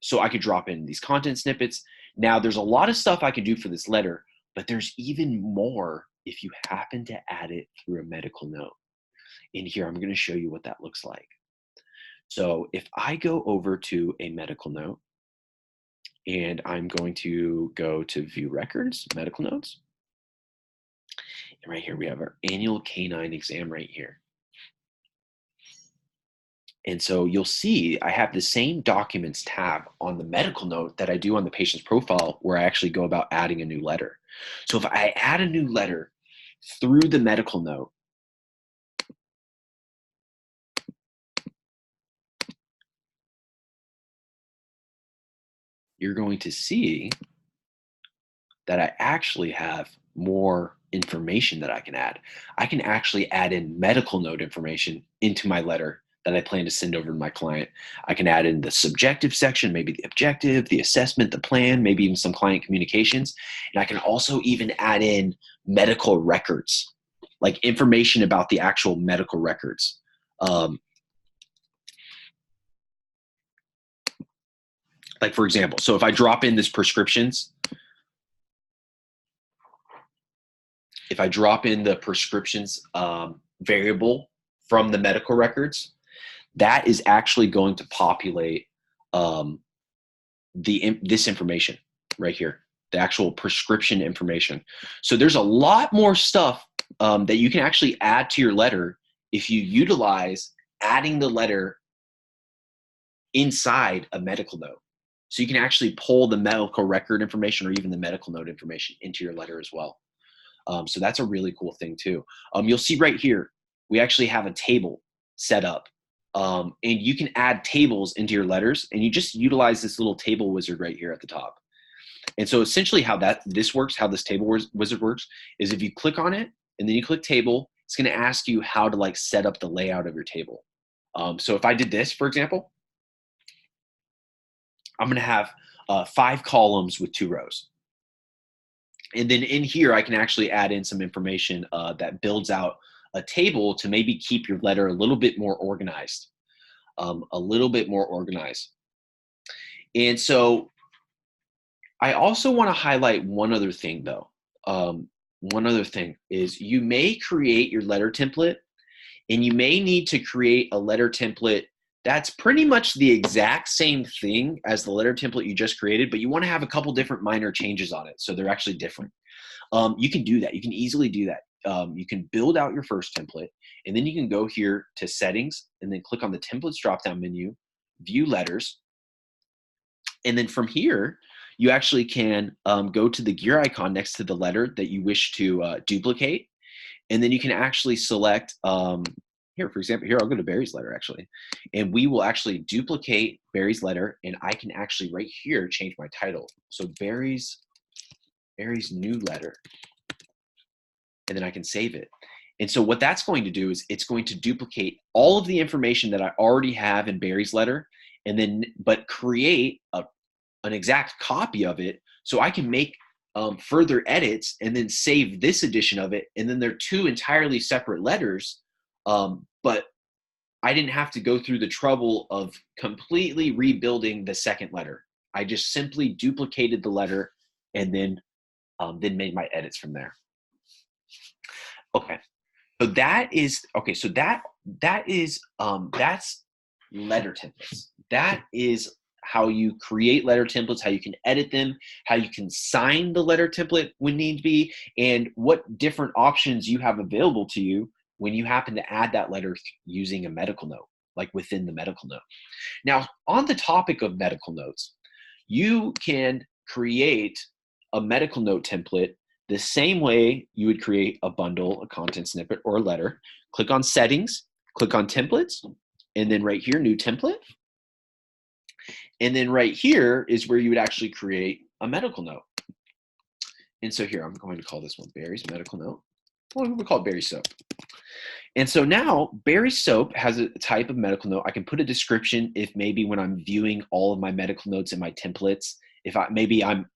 A: So I could drop in these content snippets. Now there's a lot of stuff I can do for this letter, but there's even more if you happen to add it through a medical note. In here, I'm going to show you what that looks like. So if I go over to a medical note and I'm going to go to view records, medical notes, and right here we have our annual canine exam right here. And so you'll see I have the same documents tab on the medical note that I do on the patient's profile where I actually go about adding a new letter. So if I add a new letter through the medical note, you're going to see that I actually have more information that I can add. I can actually add in medical note information into my letter that I plan to send over to my client. I can add in the subjective section, maybe the objective, the assessment, the plan, maybe even some client communications. And I can also even add in medical records, like information about the actual medical records. Like for example, so if I drop in this prescriptions, if I drop in the prescriptions variable from the medical records, that is actually going to populate this information right here, the actual prescription information. So there's a lot more stuff that you can actually add to your letter if you utilize adding the letter inside a medical note. So you can actually pull the medical record information or even the medical note information into your letter as well. So that's a really cool thing too. You'll see right here, we actually have a table set up. And you can add tables into your letters and you just utilize this little table wizard right here at the top. And so essentially how this works, how this table wizard works, is if you click on it and then you click table, it's going to ask you how to like set up the layout of your table. So if I did this, for example, I'm going to have 5 columns with 2 rows. And then in here, I can actually add in some information that builds out a table to maybe keep your letter a little bit more organized, And so I also want to highlight one other thing though. One other thing is you may create your letter template and you may need to create a letter template that's pretty much the exact same thing as the letter template you just created, but you want to have a couple different minor changes on it so they're actually different. You can do that. You can easily do that. You can build out your first template, and then you can go here to settings and then click on the templates drop-down menu, view letters. And then from here, you actually can go to the gear icon next to the letter that you wish to duplicate. And then you can actually select, here, for example, here, I'll go to Barry's letter actually. And we will actually duplicate Barry's letter and I can actually right here change my title. So Barry's new letter. And then I can save it. And so what that's going to do is it's going to duplicate all of the information that I already have in Barry's letter and then, but create an exact copy of it so I can make further edits and then save this edition of it. And then they're 2 entirely separate letters, but I didn't have to go through the trouble of completely rebuilding the second letter. I just simply duplicated the letter and then made my edits from there. Okay, so that is okay. So that's letter templates. That is how you create letter templates, how you can edit them, how you can sign the letter template when need be, and what different options you have available to you when you happen to add that letter using a medical note, like within the medical note. Now, on the topic of medical notes, you can create a medical note template the same way you would create a bundle, a content snippet, or a letter. Click on settings, click on templates, and then right here, new template. And then right here is where you would actually create a medical note. And so here, I'm going to call this one Barry's medical note. Well, we'll call it Barry soap. And so now Barry soap has a type of medical note. I can put a description if maybe when I'm viewing all of my medical notes in my templates, if maybe I'm,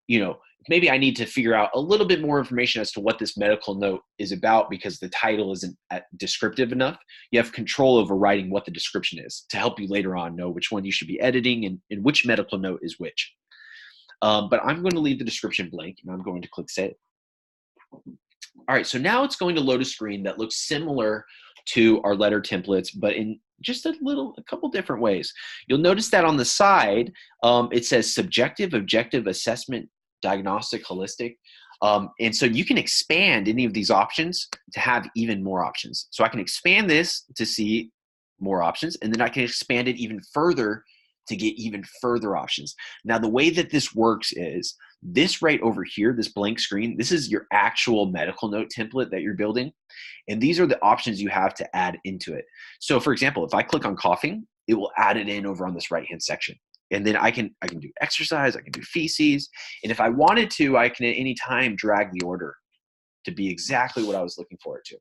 A: you know, maybe I need to figure out a little bit more information as to what this medical note is about because the title isn't descriptive enough. You have control over writing what the description is to help you later on know which one you should be editing and which medical note is which. But I'm going to leave the description blank and I'm going to click save. All right, so now it's going to load a screen that looks similar to our letter templates, but in just a couple different ways. You'll notice that on the side, it says subjective, objective, assessment, diagnostic, holistic. And so you can expand any of these options to have even more options. So I can expand this to see more options, and then I can expand it even further to get even further options. Now, the way that this works is this right over here, this blank screen, this is your actual medical note template that you're building. And these are the options you have to add into it. So for example, if I click on coughing, it will add it in over on this right-hand section. And then I can do exercise, I can do feces. And if I wanted to, I can at any time drag the order to be exactly what I was looking for it to.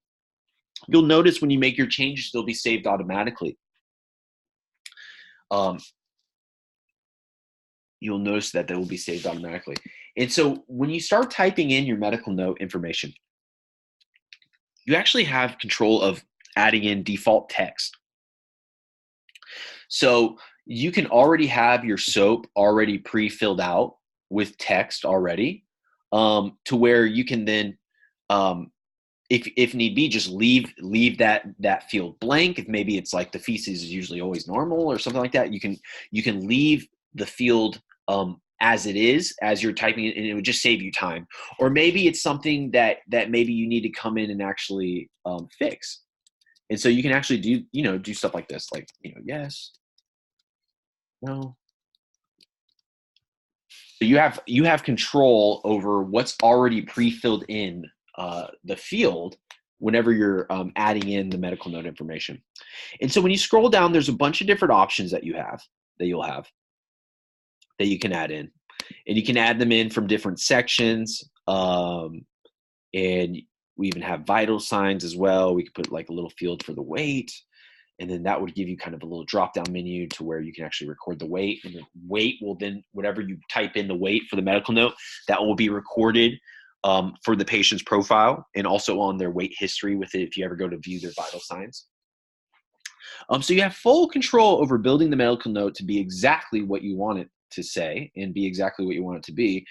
A: You'll notice when you make your changes, they'll be saved automatically. You'll notice that they will be saved automatically. And so when you start typing in your medical note information, you actually have control of adding in default text. So you can already have your SOAP already pre-filled out with text already, to where you can then, if need be, just leave that field blank. If maybe it's like the feces is usually always normal or something like that, you can leave the field as it is as you're typing it, and it would just save you time. Or maybe it's something that maybe you need to come in and actually fix. And so you can actually do stuff like this, like, yes, no. So you have control over what's already pre-filled in the field whenever you're adding in the medical note information. And so when you scroll down, there's a bunch of different options that you'll have that you can add in. And you can add them in from different sections. And we even have vital signs as well. We could put like a little field for the weight. And then that would give you kind of a little drop-down menu to where you can actually record the weight. And the weight will then, whatever you type in the weight for the medical note, that will be recorded for the patient's profile and also on their weight history with it if you ever go to view their vital signs. So you have full control over building the medical note to be exactly what you want it to say and be exactly what you want it to be.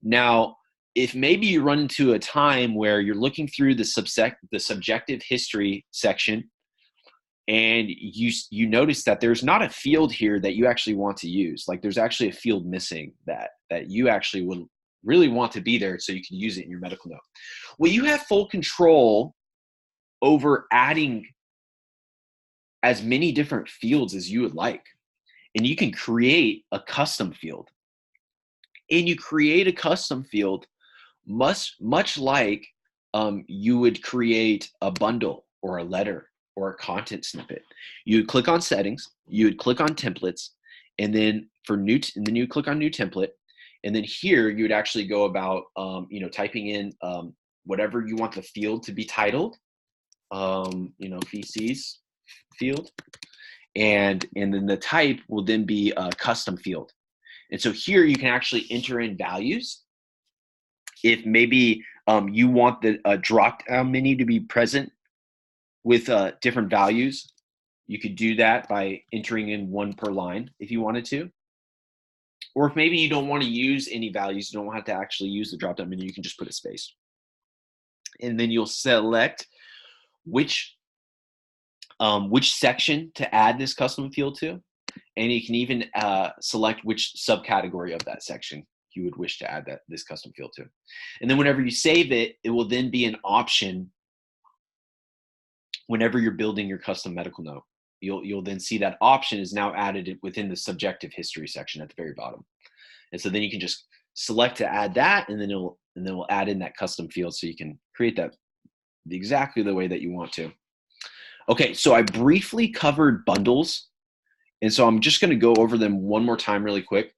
A: Now, if maybe you run into a time where you're looking through the subjective history section and you notice that there's not a field here that you actually want to use, like there's actually a field missing that you actually would really want to be there so you can use it in your medical note. Well, you have full control over adding as many different fields as you would like. And you can create a custom field. And you create a custom field much like you would create a bundle or a letter or a content snippet. You would click on settings, you would click on templates, and then you click on new template. And then here you would actually go about typing in whatever you want the field to be titled, feces field. And then the type will then be a custom field. And so here you can actually enter in values. If maybe you want the drop-down menu to be present with different values, you could do that by entering in one per line if you wanted to. Or if maybe you don't want to use any values, you don't have to actually use the drop-down menu, you can just put a space. And then you'll select which section to add this custom field to. And you can even select which subcategory of that section you would wish to add this custom field to. And then whenever you save it, it will then be an option whenever you're building your custom medical note. You'll then see that option is now added within the subjective history section at the very bottom. And so then you can just select to add that, and then we'll add in that custom field so you can create that exactly the way that you want to. Okay, so I briefly covered bundles, and so I'm just going to go over them one more time really quick.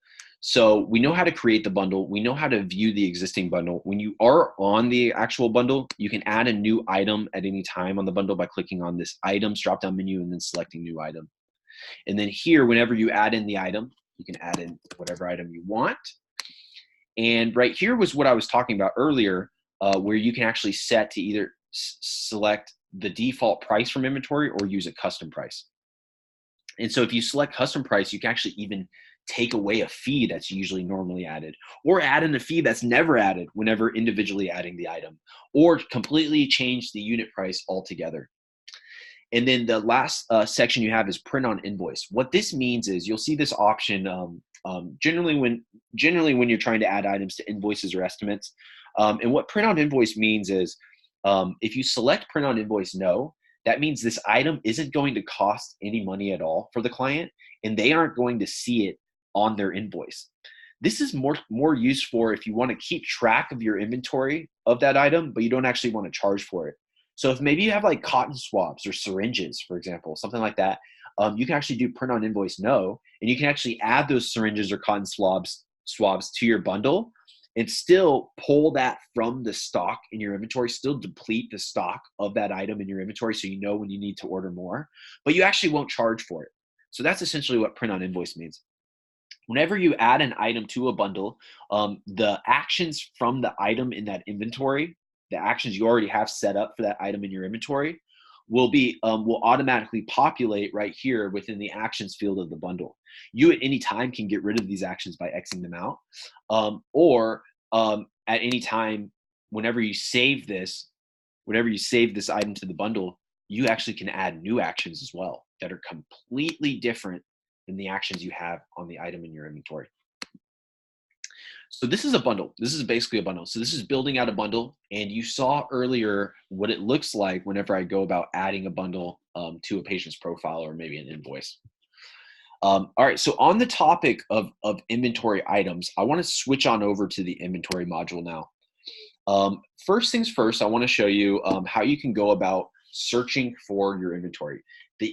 A: So we know how to create the bundle. We know how to view the existing bundle. When you are on the actual bundle, you can add a new item at any time on the bundle by clicking on this items drop-down menu and then selecting new item. And then here, whenever you add in the item, you can add in whatever item you want. And right here was what I was talking about earlier, where you can actually set to either select the default price from inventory or use a custom price. And so if you select custom price, you can actually even take away a fee that's usually normally added, or add in a fee that's never added whenever individually adding the item, or completely change the unit price altogether. And then the last section you have is print on invoice. What this means is you'll see this option generally when you're trying to add items to invoices or estimates. And what print on invoice means is if you select print on invoice no, that means this item isn't going to cost any money at all for the client, and they aren't going to see it on their invoice. This is more used for if you want to keep track of your inventory of that item, but you don't actually want to charge for it. So if maybe you have like cotton swabs or syringes, for example, something like that, you can actually do print on invoice no, and you can actually add those syringes or cotton swabs to your bundle and still pull that from the stock in your inventory, still deplete the stock of that item in your inventory so you know when you need to order more, but you actually won't charge for it. So that's essentially what print on invoice means. Whenever you add an item to a bundle, the actions from the item in that inventory, the actions you already have set up for that item in your inventory, will automatically populate right here within the actions field of the bundle. You at any time can get rid of these actions by Xing them out, or at any time, whenever you save this item to the bundle, you actually can add new actions as well that are completely different than the actions you have on the item in your inventory. So this is a bundle. This is basically a bundle. So this is building out a bundle. And you saw earlier what it looks like whenever I go about adding a bundle to a patient's profile or maybe an invoice. All right, so on the topic of inventory items, I want to switch on over to the inventory module now. First things first, I want to show you how you can go about searching for your inventory. The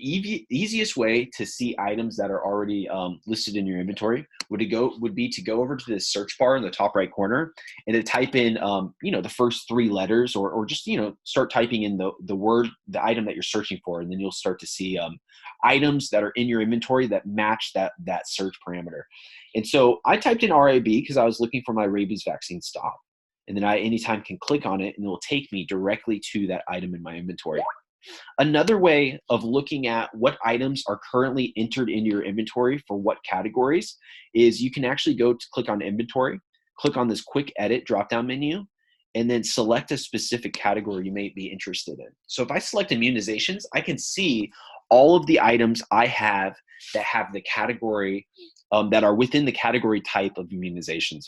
A: easiest way to see items that are already listed in your inventory would be to go over to this search bar in the top right corner and to type in the first three letters, or just start typing in the item that you're searching for, and then you'll start to see items that are in your inventory that match that search parameter. And so I typed in RAB because I was looking for my rabies vaccine stock. And then I anytime can click on it and it will take me directly to that item in my inventory. Another way of looking at what items are currently entered into your inventory for what categories is you can actually go to click on inventory, click on this quick edit drop-down menu, and then select a specific category you may be interested in. So if I select immunizations, I can see all of the items I have that have the category that are within the category type of immunizations.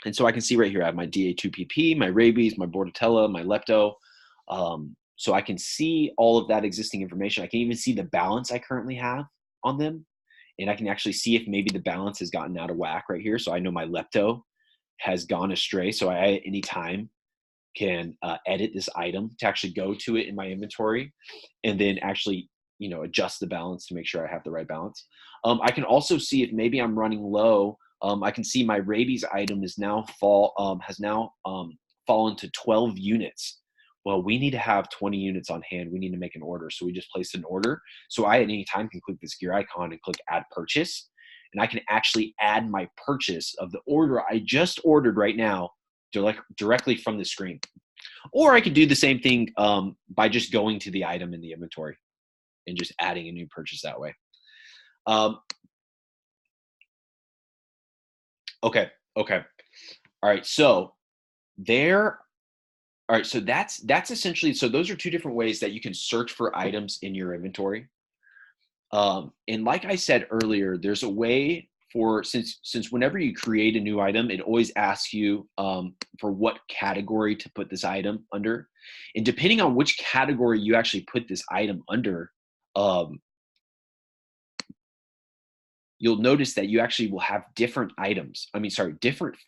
A: And so I can see right here, I have my DA2PP, my rabies, my Bordetella, my lepto. So I can see all of that existing information. I can even see the balance I currently have on them. And I can actually see if maybe the balance has gotten out of whack right here. So I know my lepto has gone astray. So I at any time can edit this item to actually go to it in my inventory and then actually adjust the balance to make sure I have the right balance. I can also see if maybe I'm running low. I can see my rabies item has now fallen to 12 units. Well, we need to have 20 units on hand. We need to make an order. So we just placed an order. So I at any time can click this gear icon and click add purchase. And I can actually add my purchase of the order I just ordered right now directly from the screen. Or I could do the same thing by just going to the item in the inventory and just adding a new purchase that way. Okay. All right. So that's essentially, so those are two different ways that you can search for items in your inventory. And like I said earlier, there's a way for, since whenever you create a new item, it always asks you for what category to put this item under. And depending on which category you actually put this item under, you'll notice that you actually will have different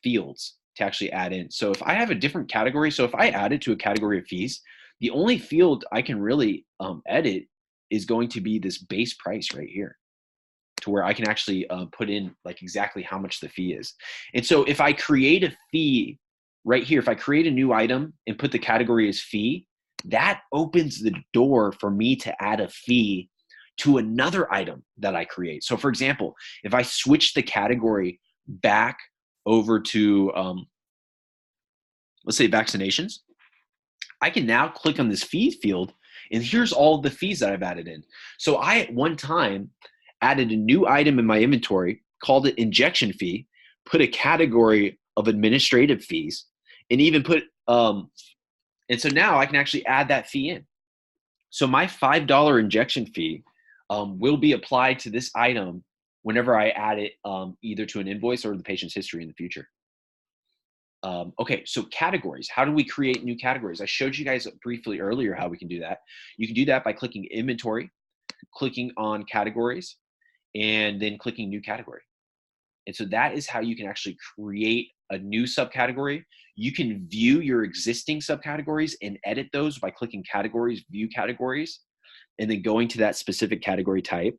A: fields to actually add in. So if I have a different category, so if I add it to a category of fees, the only field I can really edit is going to be this base price right here. to where I can actually put in like exactly how much the fee is. And so if I create a fee right here, if I create a new item and put the category as fee, that opens the door for me to add a fee to another item that I create. So for example, if I switch the category back over to, let's say vaccinations, I can now click on this fee field, and here's all of the fees that I've added in. So I, at one time, added a new item in my inventory, called it injection fee, put a category of administrative fees, and even put, and so now I can actually add that fee in. So my $5 injection fee will be applied to this item whenever I add it either to an invoice or the patient's history in the future. Okay, so categories. How do we create new categories? I showed you guys briefly earlier how we can do that. You can do that by clicking inventory, clicking on categories, and then clicking new category. And so that is how you can actually create a new subcategory. You can view your existing subcategories and edit those by clicking categories, view categories, and then going to that specific category type.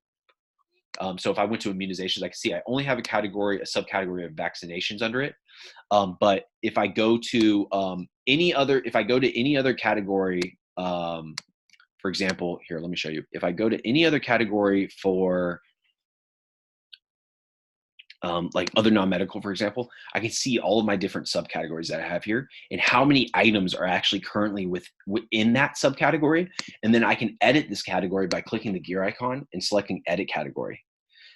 A: So if I went to immunizations, I can see I only have a category, a subcategory of vaccinations under it. But if I go to any other category, for example, here, let me show you. If I go to any other category for like other non-medical, for example, I can see all of my different subcategories that I have here and how many items are actually currently within that subcategory. And then I can edit this category by clicking the gear icon and selecting edit category.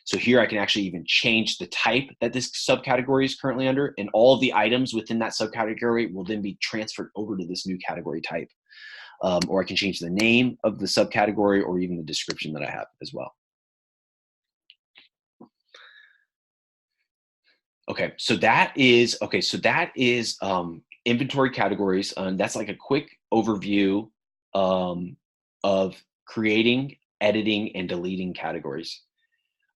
A: So here I can actually even change the type that this subcategory is currently under, and all of the items within that subcategory will then be transferred over to this new category type. Or I can change the name of the subcategory or even the description that I have as well. Okay, so that is inventory categories. That's like a quick overview of creating, editing, and deleting categories.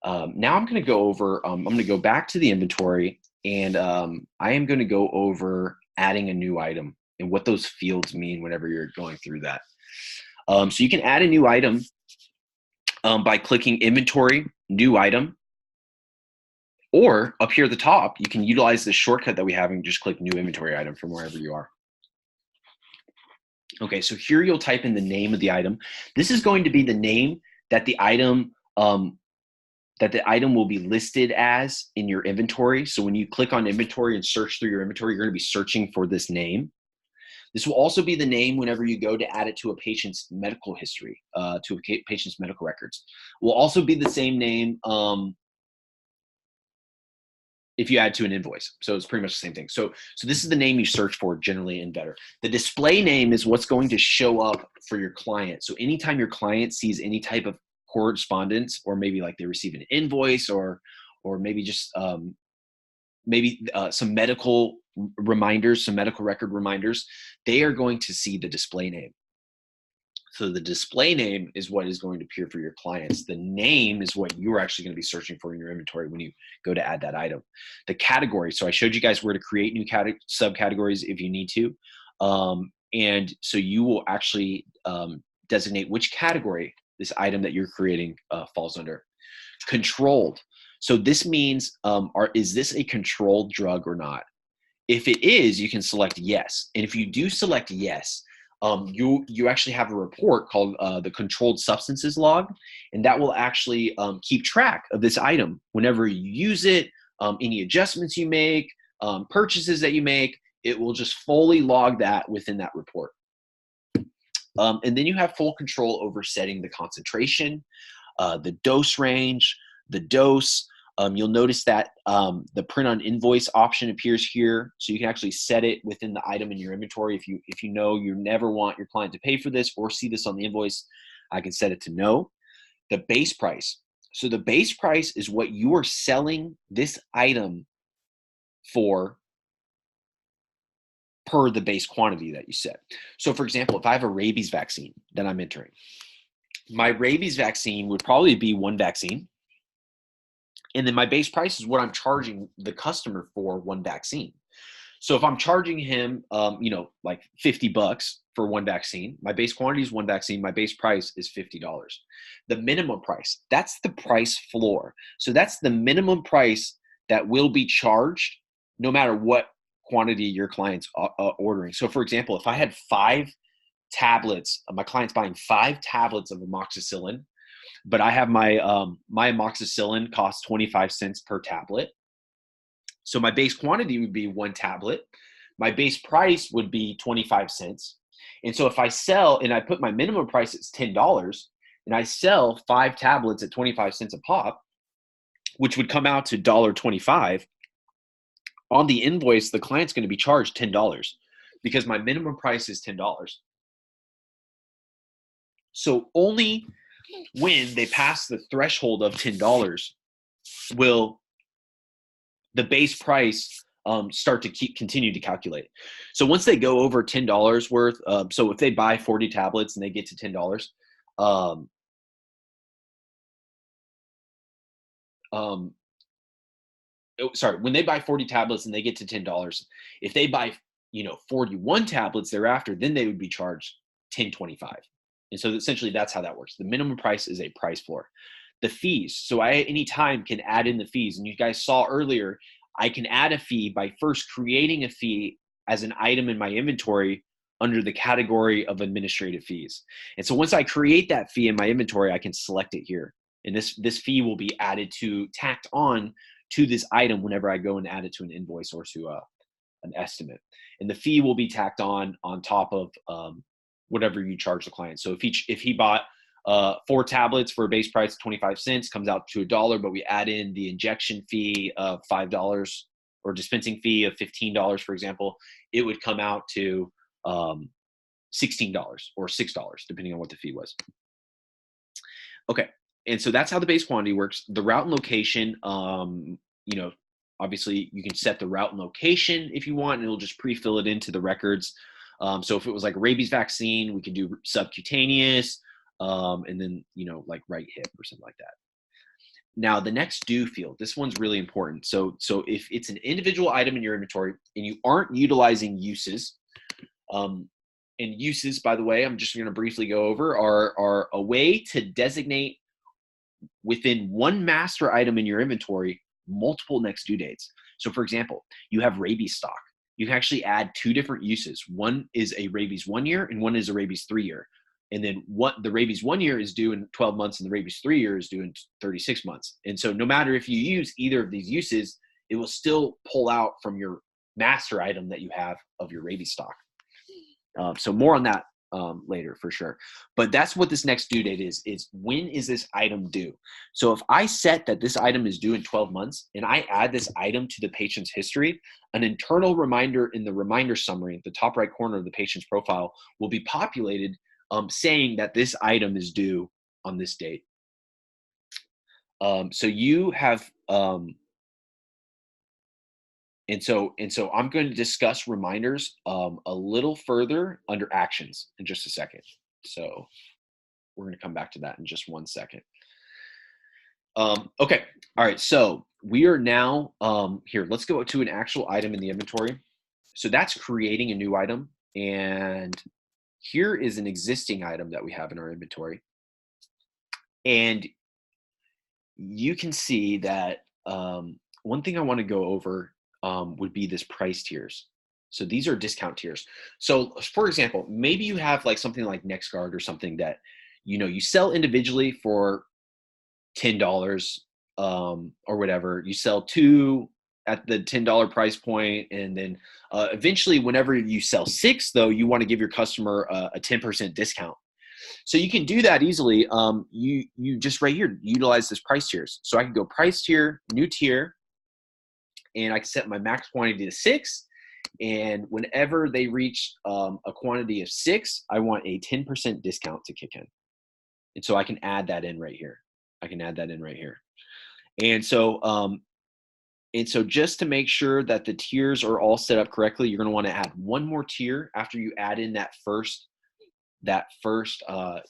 A: Now I'm going to go over, I'm going to go back to the inventory, and I am going to go over adding a new item and what those fields mean whenever you're going through that. So you can add a new item by clicking inventory, new item, or up here at the top, you can utilize the shortcut that we have and just click new inventory item from wherever you are. Okay, so here you'll type in the name of the item. This is going to be the name that the item will be listed as in your inventory. So when you click on inventory and search through your inventory, you're going to be searching for this name. This will also be the name whenever you go to add it to a patient's medical history, to a patient's medical records. Will also be the same name if you add to an invoice. So it's pretty much the same thing. So this is the name you search for generally in Better. The display name is what's going to show up for your client. So anytime your client sees any type of correspondence, or maybe like they receive an invoice, or maybe just some medical reminders, some medical record reminders, they are going to see the display name. So the display name is what is going to appear for your clients. The name is what you're actually going to be searching for in your inventory when you go to add that item. The category. So I showed you guys where to create new subcategories if you need to. And so you will actually designate which category this item that you're creating falls under. Controlled. So this means, is this a controlled drug or not? If it is, you can select yes. And if you do select yes, you actually have a report called the controlled substances log, and that will actually keep track of this item whenever you use it, any adjustments you make, purchases that you make. It will just fully log that within that report. And then you have full control over setting the concentration, the dose range, the dose. You'll notice that the print on invoice option appears here, so you can actually set it within the item in your inventory. If you know you never want your client to pay for this or see this on the invoice, I can set it to no. The base price. So the base price is what you are selling this item for per the base quantity that you set. So for example, if I have a rabies vaccine that I'm entering, my rabies vaccine would probably be one vaccine. And then my base price is what I'm charging the customer for one vaccine. So if I'm charging him, like $50 for one vaccine. My base quantity is one vaccine. My base price is $50. The minimum price, that's the price floor. So that's the minimum price that will be charged no matter what quantity your client's ordering. So for example, if I had 5 tablets, my client's buying 5 tablets of amoxicillin, but I have my amoxicillin costs 25 cents per tablet. So my base quantity would be 1 tablet. My base price would be 25 cents. And so if I sell and I put my minimum price as $10 and I sell 5 tablets at 25 cents a pop, which would come out to $1.25, on the invoice, the client's going to be charged $10 because my minimum price is $10. So only when they pass the threshold of $10 will the base price start to continue to calculate. So once they go over $10 worth, so if they buy 40 tablets and they get to $10, when they buy 40 tablets and they get to $10, if they buy 41 tablets thereafter, then they would be charged $10.25. And so essentially that's how that works. The minimum price is a price floor. The fees, so I at any time can add in the fees. And you guys saw earlier, I can add a fee by first creating a fee as an item in my inventory under the category of administrative fees. And so once I create that fee in my inventory, I can select it here. And this fee will be tacked on to this item whenever I go and add it to an invoice or to an estimate. And the fee will be tacked on top of whatever you charge the client. So if he bought 4 tablets for a base price of 25 cents, comes out to $1, but we add in the injection fee of $5 or dispensing fee of $15, for example, it would come out to $16 or $6, depending on what the fee was. Okay. And so that's how the base quantity works. The route and location, obviously you can set the route and location if you want, and it'll just pre-fill it into the records. So if it was like a rabies vaccine, we could do subcutaneous, and then, like right hip or something like that. Now the next due field, this one's really important. So if it's an individual item in your inventory and you aren't utilizing uses, and uses, by the way, I'm just going to briefly go over, are a way to designate within one master item in your inventory multiple next due dates. So for example, you have rabies stock. You can actually add 2 different uses. One is a rabies 1 year and one is a rabies 3 year. And then what the rabies 1 year is due in 12 months and the rabies 3 year is due in 36 months. And so no matter if you use either of these uses, it will still pull out from your master item that you have of your rabies stock. So more on that later for sure. But that's what this next due date is when is this item due? So if I set that this item is due in 12 months and I add this item to the patient's history, an internal reminder in the reminder summary at the top right corner of the patient's profile will be populated saying that this item is due on this date. So you have And so I'm going to discuss reminders a little further under actions in just a second. So we're going to come back to that in just 1 second. Okay. All right. So we are now here. Let's go to an actual item in the inventory. So that's creating a new item. And here is an existing item that we have in our inventory. And you can see that one thing I want to go over would be this price tiers. So these are discount tiers. So for example, maybe you have like something like NextGuard or something that, you sell individually for $10 or whatever. You sell 2 at the $10 price point. And then eventually whenever you sell 6 though, you want to give your customer a 10% discount. So you can do that easily. You just right here, utilize this price tiers. So I can go price tier, new tier, and I can set my max quantity to 6. And whenever they reach a quantity of 6, I want a 10% discount to kick in. And so I can add that in right here. And so just to make sure that the tiers are all set up correctly, you're going to want to add one more tier after you add in that first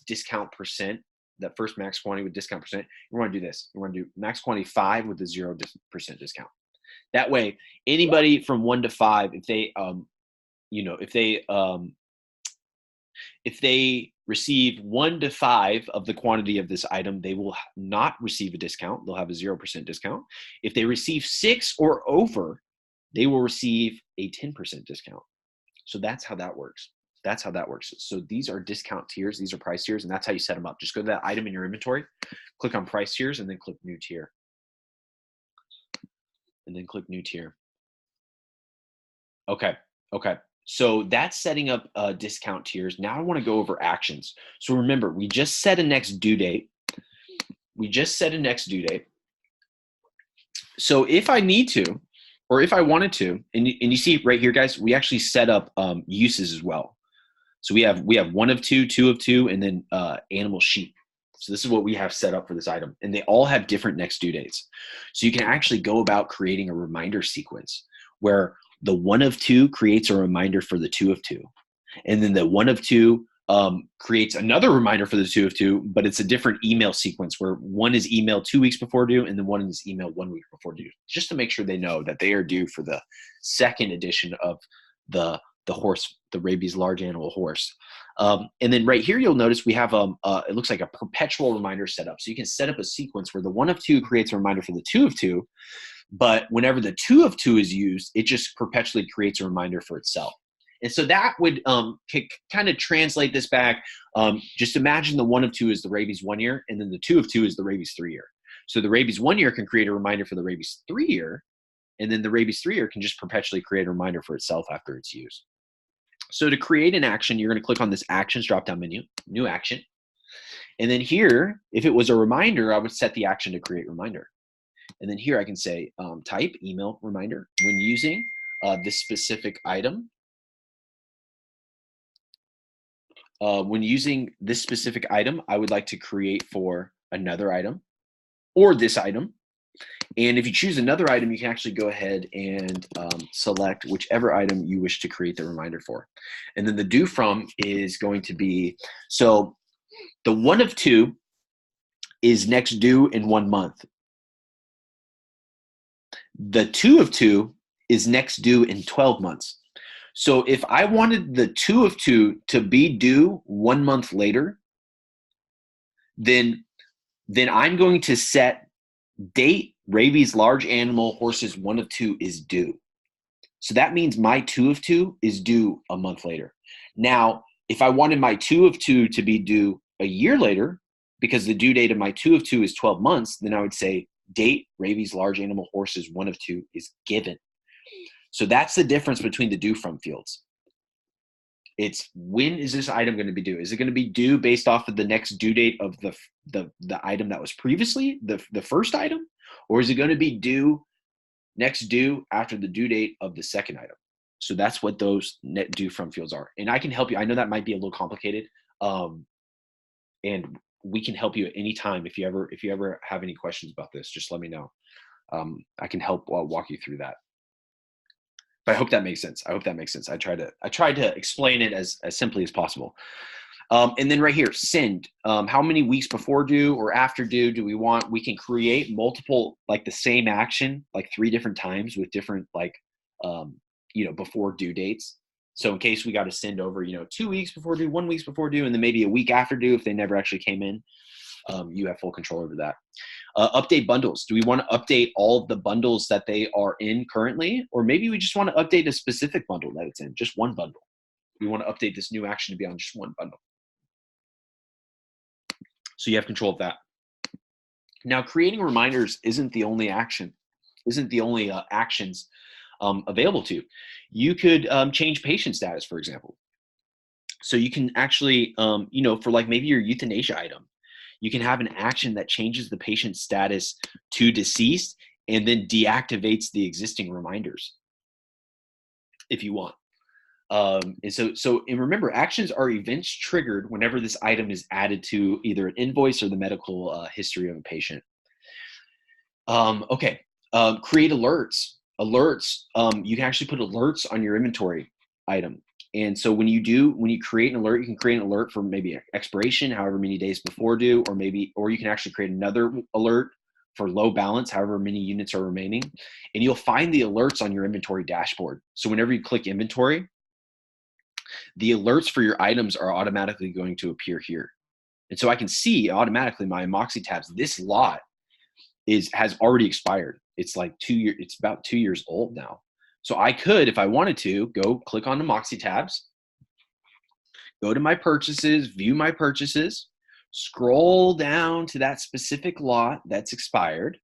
A: discount percent, that first max quantity with discount percent. You want to do this. You want to do max quantity 5 with a 0% discount. That way, anybody from 1 to 5, if they If they receive 1 to 5 of the quantity of this item, they will not receive a discount. They'll have a 0% discount. If they receive 6 or over, they will receive a 10% discount. So that's how that works. That's how that works. So these are discount tiers. These are price tiers, and that's how you set them up. Just go to that item in your inventory, click on price tiers, and then click new tier. And then click new tier. Okay. So that's setting up discount tiers. Now I want to go over actions. So remember, we just set a next due date. So if I need to, or if I wanted to, and you see right here, guys, we actually set up uses as well. So we have 1 of 2, 2 of 2, and then animal sheep. So this is what we have set up for this item. And they all have different next due dates. So you can actually go about creating a reminder sequence where the 1 of 2 creates a reminder for the 2 of 2. And then the 1 of 2 creates another reminder for the 2 of 2, but it's a different email sequence where 1 is emailed 2 weeks before due and then 1 is emailed 1 week before due, just to make sure they know that they are due for the second edition of the horse, the rabies large animal horse. And then right here, you'll notice we have it looks like a perpetual reminder setup. So you can set up a sequence where the 1 of 2 creates a reminder for the 2 of 2, but whenever the 2 of 2 is used, it just perpetually creates a reminder for itself. And so that would kind of translate this back. Just imagine the 1 of 2 is the rabies 1 year, and then the 2 of 2 is the rabies 3 year. So the rabies 1 year can create a reminder for the rabies 3 year, and then the rabies 3 year can just perpetually create a reminder for itself after it's used. So to create an action, you're going to click on this actions drop-down menu, new action. And then here, if it was a reminder, I would set the action to create reminder. And then here I can say type email reminder when using this specific item. When using this specific item, I would like to create for another item or this item. And if you choose another item, you can actually go ahead and select whichever item you wish to create the reminder for. And then the due from is going to be, so the 1 of 2 is next due in 1 month. The 2 of 2 is next due in 12 months. So if I wanted the 2 of 2 to be due 1 month later, then I'm going to set date rabies large animal horses 1 of 2 is due. So that means my 2 of 2 is due a month later. Now, if I wanted my 2 of 2 to be due a year later, because the due date of my 2 of 2 is 12 months, then I would say date rabies large animal horses 1 of 2 is given. So that's the difference between the due from fields. It's when is this item going to be due? Is it going to be due based off of the next due date of the item that was previously the first item? Or is it going to be next due after the due date of the second item? So that's what those net due from fields are. And I can help you. I know that might be a little complicated. And we can help you at any time. If you ever have any questions about this, just let me know. I can help walk you through that. But I hope that makes sense. I tried to explain it as simply as possible. And then right here, send. How many weeks before due or after due do we want? We can create multiple, like the same action, like 3 different times with different before due dates. So in case we got to send over, 2 weeks before due, 1 week before due, and then maybe a week after due if they never actually came in, you have full control over that. Update bundles. Do we want to update all of the bundles that they are in currently? Or maybe we just want to update a specific bundle that it's in, just one bundle. We want to update this new action to be on just one bundle. So you have control of that. Now, creating reminders isn't the only action, actions available to you. You could change patient status, for example. So you can actually, for like maybe your euthanasia item, you can have an action that changes the patient's status to deceased and then deactivates the existing reminders if you want. And remember, actions are events triggered whenever this item is added to either an invoice or the medical history of a patient. Create alerts. You can actually put alerts on your inventory item. And so when you create an alert, you can create an alert for maybe expiration, however many days before due, or you can actually create another alert for low balance, however many units are remaining. And you'll find the alerts on your inventory dashboard. So whenever you click inventory, the alerts for your items are automatically going to appear here. And so I can see automatically my Moxie tabs, this lot has already expired. It's like it's about 2 years old now. So I could, if I wanted to, go click on the Moxie tabs, go to my purchases, view my purchases, scroll down to that specific lot that's expired,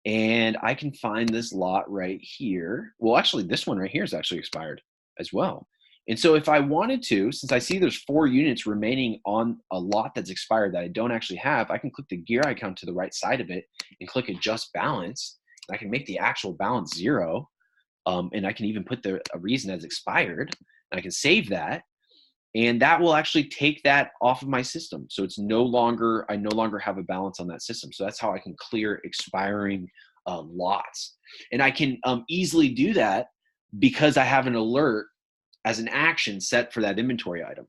A: and I can find this lot right here. Well, actually, this one right here is actually expired as well. And so if I wanted to, since I see there's 4 units remaining on a lot that's expired that I don't actually have, I can click the gear icon to the right side of it and click adjust balance. And I can make the actual balance 0. And I can even put a reason as expired. And I can save that. And that will actually take that off of my system. So I no longer have a balance on that system. So that's how I can clear expiring lots. And I can easily do that because I have an alert as an action set for that inventory item.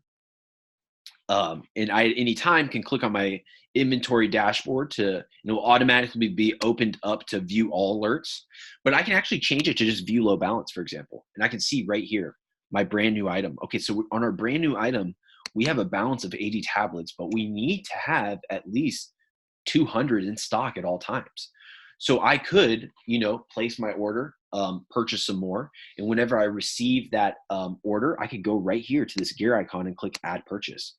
A: And I at any time can click on my inventory dashboard to, it will automatically be opened up to view all alerts. But I can actually change it to just view low balance, for example. And I can see right here, my brand new item. Okay, so on our brand new item, we have a balance of 80 tablets, but we need to have at least 200 in stock at all times. So I could, place my order, purchase some more, and whenever I receive that order, I could go right here to this gear icon and click add purchase.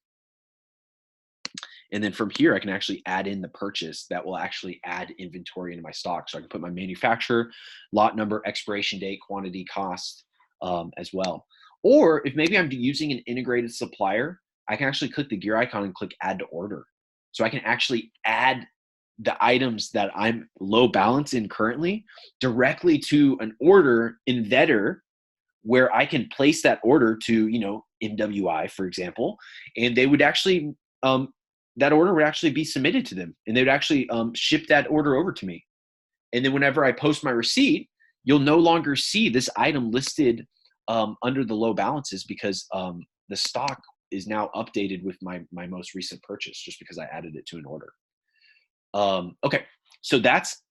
A: And then from here, I can actually add in the purchase that will actually add inventory into my stock. So I can put my manufacturer, lot number, expiration date, quantity, cost as well. Or if maybe I'm using an integrated supplier, I can actually click the gear icon and click add to order. So I can actually add the items that I'm low balance in currently directly to an order in Vetter, where I can place that order to, MWI, for example, and they would actually, that order would actually be submitted to them, and they would actually ship that order over to me. And then whenever I post my receipt, you'll no longer see this item listed under the low balances because the stock is now updated with my most recent purchase just because I added it to an order. Okay, so that's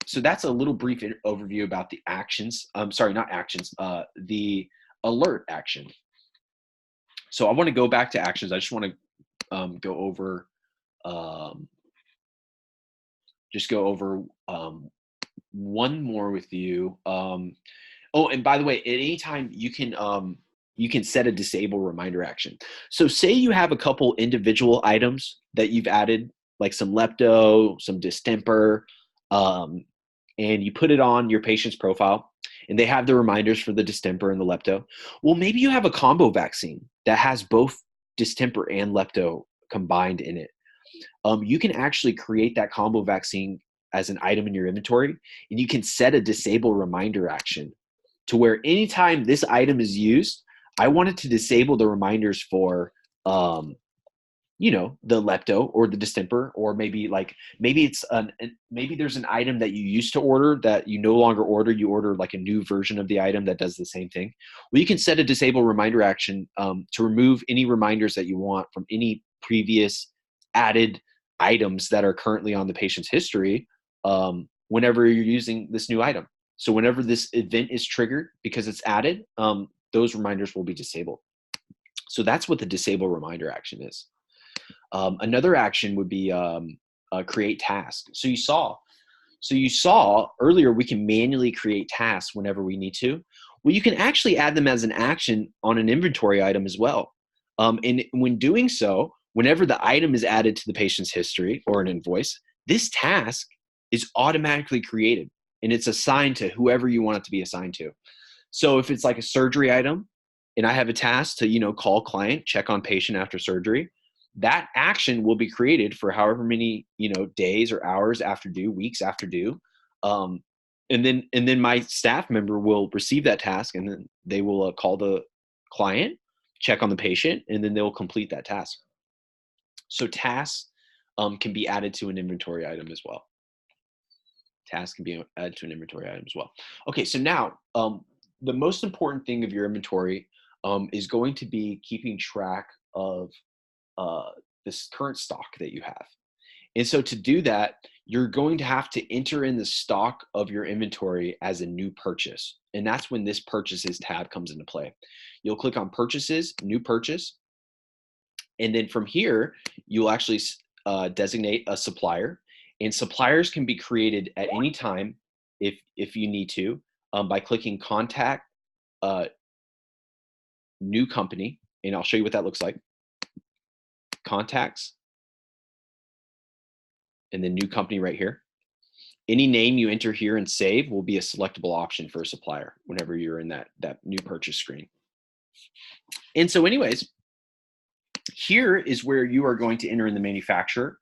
A: a little brief overview about the actions. Sorry, not actions. The alert action. So I want to go back to actions. I just want to go over one more with you. Oh, and by the way, at any time you can set a disable reminder action. So say you have a couple individual items that you've added, like some lepto, some distemper, and you put it on your patient's profile, and they have the reminders for the distemper and the lepto. Well, maybe you have a combo vaccine that has both distemper and lepto combined in it. You can actually create that combo vaccine as an item in your inventory, and you can set a disable reminder action to where anytime this item is used, I want it to disable the reminders for, the lepto or the distemper, or maybe there's an item that you used to order that you no longer order. You order like a new version of the item that does the same thing. Well, you can set a disable reminder action to remove any reminders that you want from any previous added items that are currently on the patient's history whenever you're using this new item. So whenever this event is triggered because it's added, those reminders will be disabled. So that's what the disable reminder action is. Another action would be create task. So you saw earlier we can manually create tasks whenever we need to. Well, you can actually add them as an action on an inventory item as well. And when doing so, whenever the item is added to the patient's history or an invoice, this task is automatically created and it's assigned to whoever you want it to be assigned to. So if it's like a surgery item and I have a task to, call client, check on patient after surgery, that action will be created for however many, days or hours after due, weeks after due. And then my staff member will receive that task, and then they will call the client, check on the patient, and then they'll complete that task. So tasks can be added to an inventory item as well. Tasks can be added to an inventory item as well. Okay, so now the most important thing of your inventory is going to be keeping track of this current stock that you have. And so to do that, you're going to have to enter in the stock of your inventory as a new purchase. And that's when this purchases tab comes into play. You'll click on purchases, new purchase. And then from here, you'll actually designate a supplier. And suppliers can be created at any time if you need to by clicking contact new company. And I'll show you what that looks like. Contacts and then new company right here. Any name you enter here and save will be a selectable option for a supplier whenever you're in that new purchase screen. And so anyways, here is where you are going to enter in the manufacturer,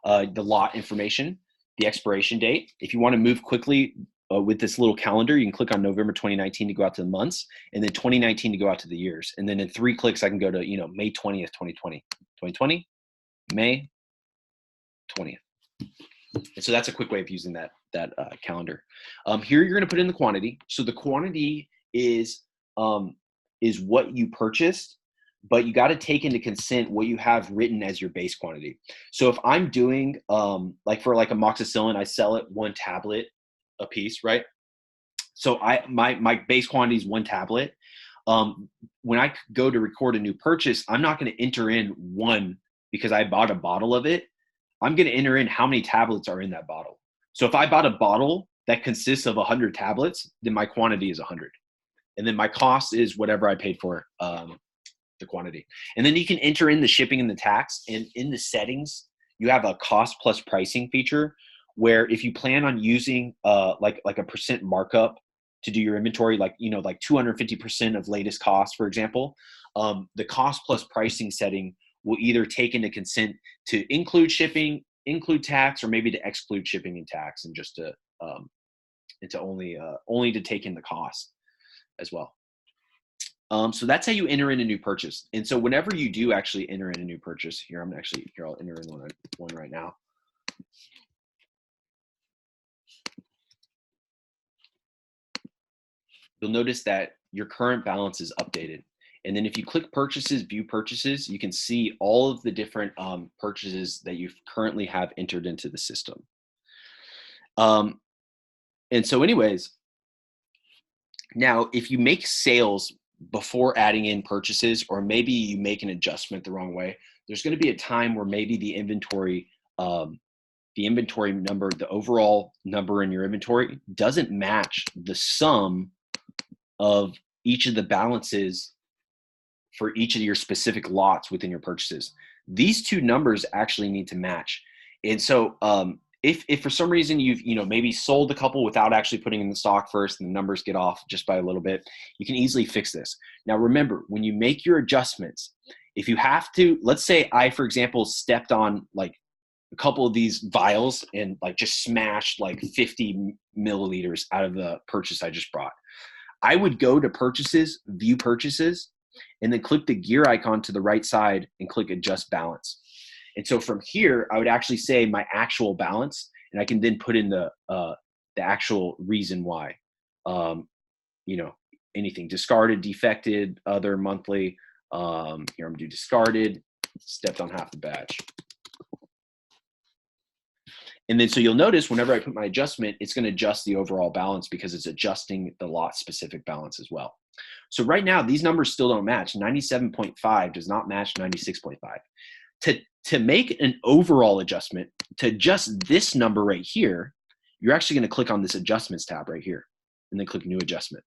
A: the lot information, the expiration date. If you want to move quickly with this little calendar, you can click on November 2019 to go out to the months, and then 2019 to go out to the years. And then in 3 clicks, I can go to May 20th, 2020. 2020, May 20th. And so that's a quick way of using that calendar. Here you're going to put in the quantity. So the quantity is what you purchased, but you got to take into consent what you have written as your base quantity. So if I'm doing like for like amoxicillin, I sell it 1 tablet a piece, right? So my base quantity is 1 tablet. When I go to record a new purchase, I'm not going to enter in 1 because I bought a bottle of it. I'm going to enter in how many tablets are in that bottle. So if I bought a bottle that consists of 100 tablets, then my quantity is 100. And then my cost is whatever I paid for the quantity. And then you can enter in the shipping and the tax. And in the settings, you have a cost plus pricing feature where if you plan on using like a percent markup to do your inventory, like 250% of latest cost, for example, the cost plus pricing setting will either take into consent to include shipping, include tax, or maybe to exclude shipping and tax, and just to only to take in the cost as well. So that's how you enter in a new purchase. And so whenever you do actually enter in a new purchase, I'll enter in one right now. You'll notice that your current balance is updated. And then if you click purchases, view purchases, you can see all of the different purchases that you currently have entered into the system. And so anyways, now if you make sales before adding in purchases, or maybe you make an adjustment the wrong way, there's going to be a time where maybe the inventory number, the overall number in your inventory doesn't match the sum of each of the balances for each of your specific lots within your purchases. These 2 numbers actually need to match. And so if for some reason you've maybe sold a couple without actually putting in the stock first and the numbers get off just by a little bit, you can easily fix this. Now remember, when you make your adjustments, if you have to, let's say I, for example, stepped on like a couple of these vials and like just smashed like 50 milliliters out of the purchase I just brought, I would go to purchases, view purchases, and then click the gear icon to the right side and click adjust balance. And so from here, I would actually say my actual balance, and I can then put in the actual reason why. Anything discarded, defected, other, monthly. Here I'm gonna do discarded, stepped on half the batch. And then so you'll notice whenever I put my adjustment, it's going to adjust the overall balance because it's adjusting the lot specific balance as well. So right now, these numbers still don't match. 97.5 does not match 96.5. To make an overall adjustment, to adjust this number right here, you're actually going to click on this adjustments tab right here and then click new adjustment.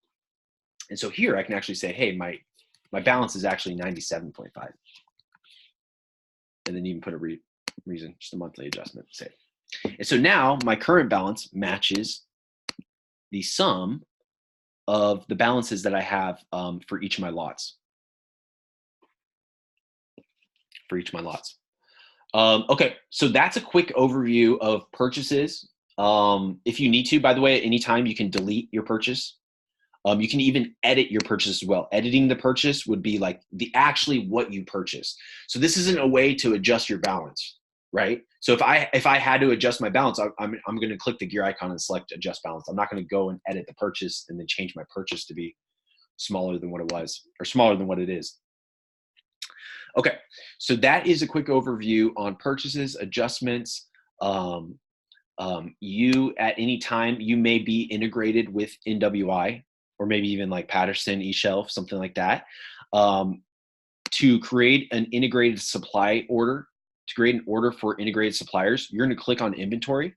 A: And so here I can actually say, hey, my balance is actually 97.5. And then you can put a reason, just a monthly adjustment, say. And so now my current balance matches the sum of the balances that I have for each of my lots. Okay, so that's a quick overview of purchases. If you need to, by the way, at any time you can delete your purchase. You can even edit your purchase as well. Editing the purchase would be like actually what you purchased. So this isn't a way to adjust your balance, right? So if I had to adjust my balance, I'm going to click the gear icon and select adjust balance. I'm not going to go and edit the purchase and then change my purchase to be smaller than what it was or smaller than what it is. Okay, so that is a quick overview on purchases, adjustments, You at any time, you may be integrated with NWI or maybe even like Patterson, eShelf, something like that. Um, to create an integrated supply order, to create an order for integrated suppliers, you're going to click on inventory.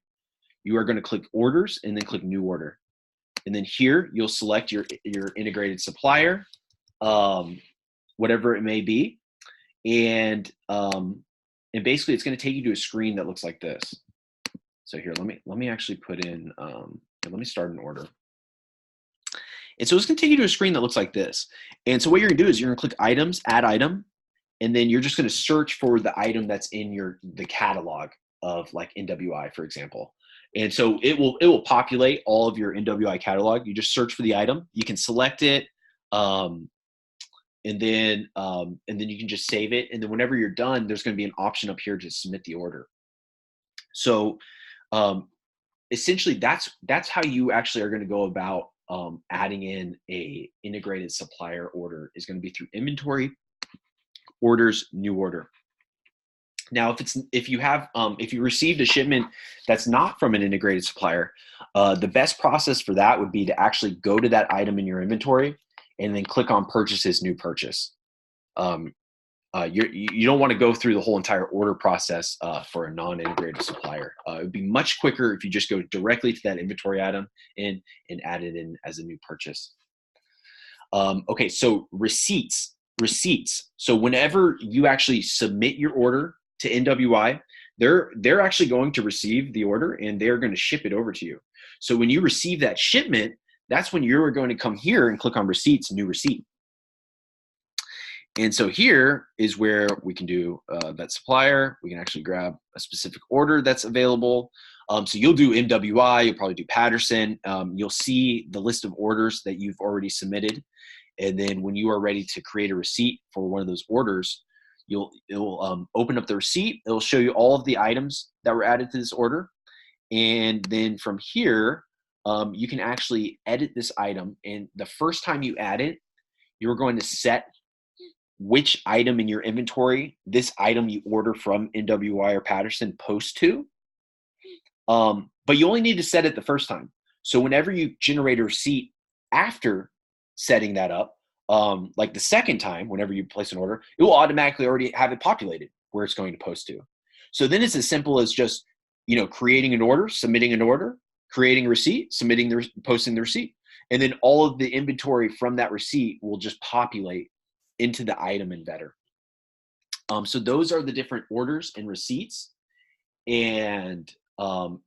A: You are going to click orders and then click new order. And then here you'll select your integrated supplier, whatever it may be. And basically it's going to take you to a screen that looks like this. So here, let me actually put in, let me start an order. And so it's going to take you to a screen that looks like this. And so what you're going to do is you're going to click items, add item, and then you're just going to search for the item that's in the catalog of like NWI, for example. And so it will populate all of your NWI catalog. You just search for the item. You can select it, and then you can just save it. And then whenever you're done, there's going to be an option up here to submit the order. So essentially, that's how you actually are going to go about adding in a integrated supplier order. Is going to be through inventory, orders, new order. Now, if you received a shipment that's not from an integrated supplier, the best process for that would be to actually go to that item in your inventory and then click on purchases, new purchase. You don't want to go through the whole entire order process for a non-integrated supplier. It would be much quicker if you just go directly to that inventory item and add it in as a new purchase. Okay, so receipts. So whenever you actually submit your order to NWI, they're actually going to receive the order and they're going to ship it over to you. So when you receive that shipment, that's when you're going to come here and click on receipts, new receipt. And so here is where we can do that supplier. We can actually grab a specific order that's available. So you'll do MWI, you'll probably do Patterson. You'll see the list of orders that you've already submitted. And then when you are ready to create a receipt for one of those orders, it'll open up the receipt. It'll show you all of the items that were added to this order. And then from here, you can actually edit this item. And the first time you add it, you're going to set which item in your inventory this item you order from NWI or Patterson post to. But you only need to set it the first time. So whenever you generate a receipt after setting that up, like the second time, whenever you place an order, it will automatically already have it populated where it's going to post to. So then it's as simple as just, creating an order, submitting an order, creating a receipt, posting the receipt. And then all of the inventory from that receipt will just populate into the item embedder. So those are the different orders and receipts, and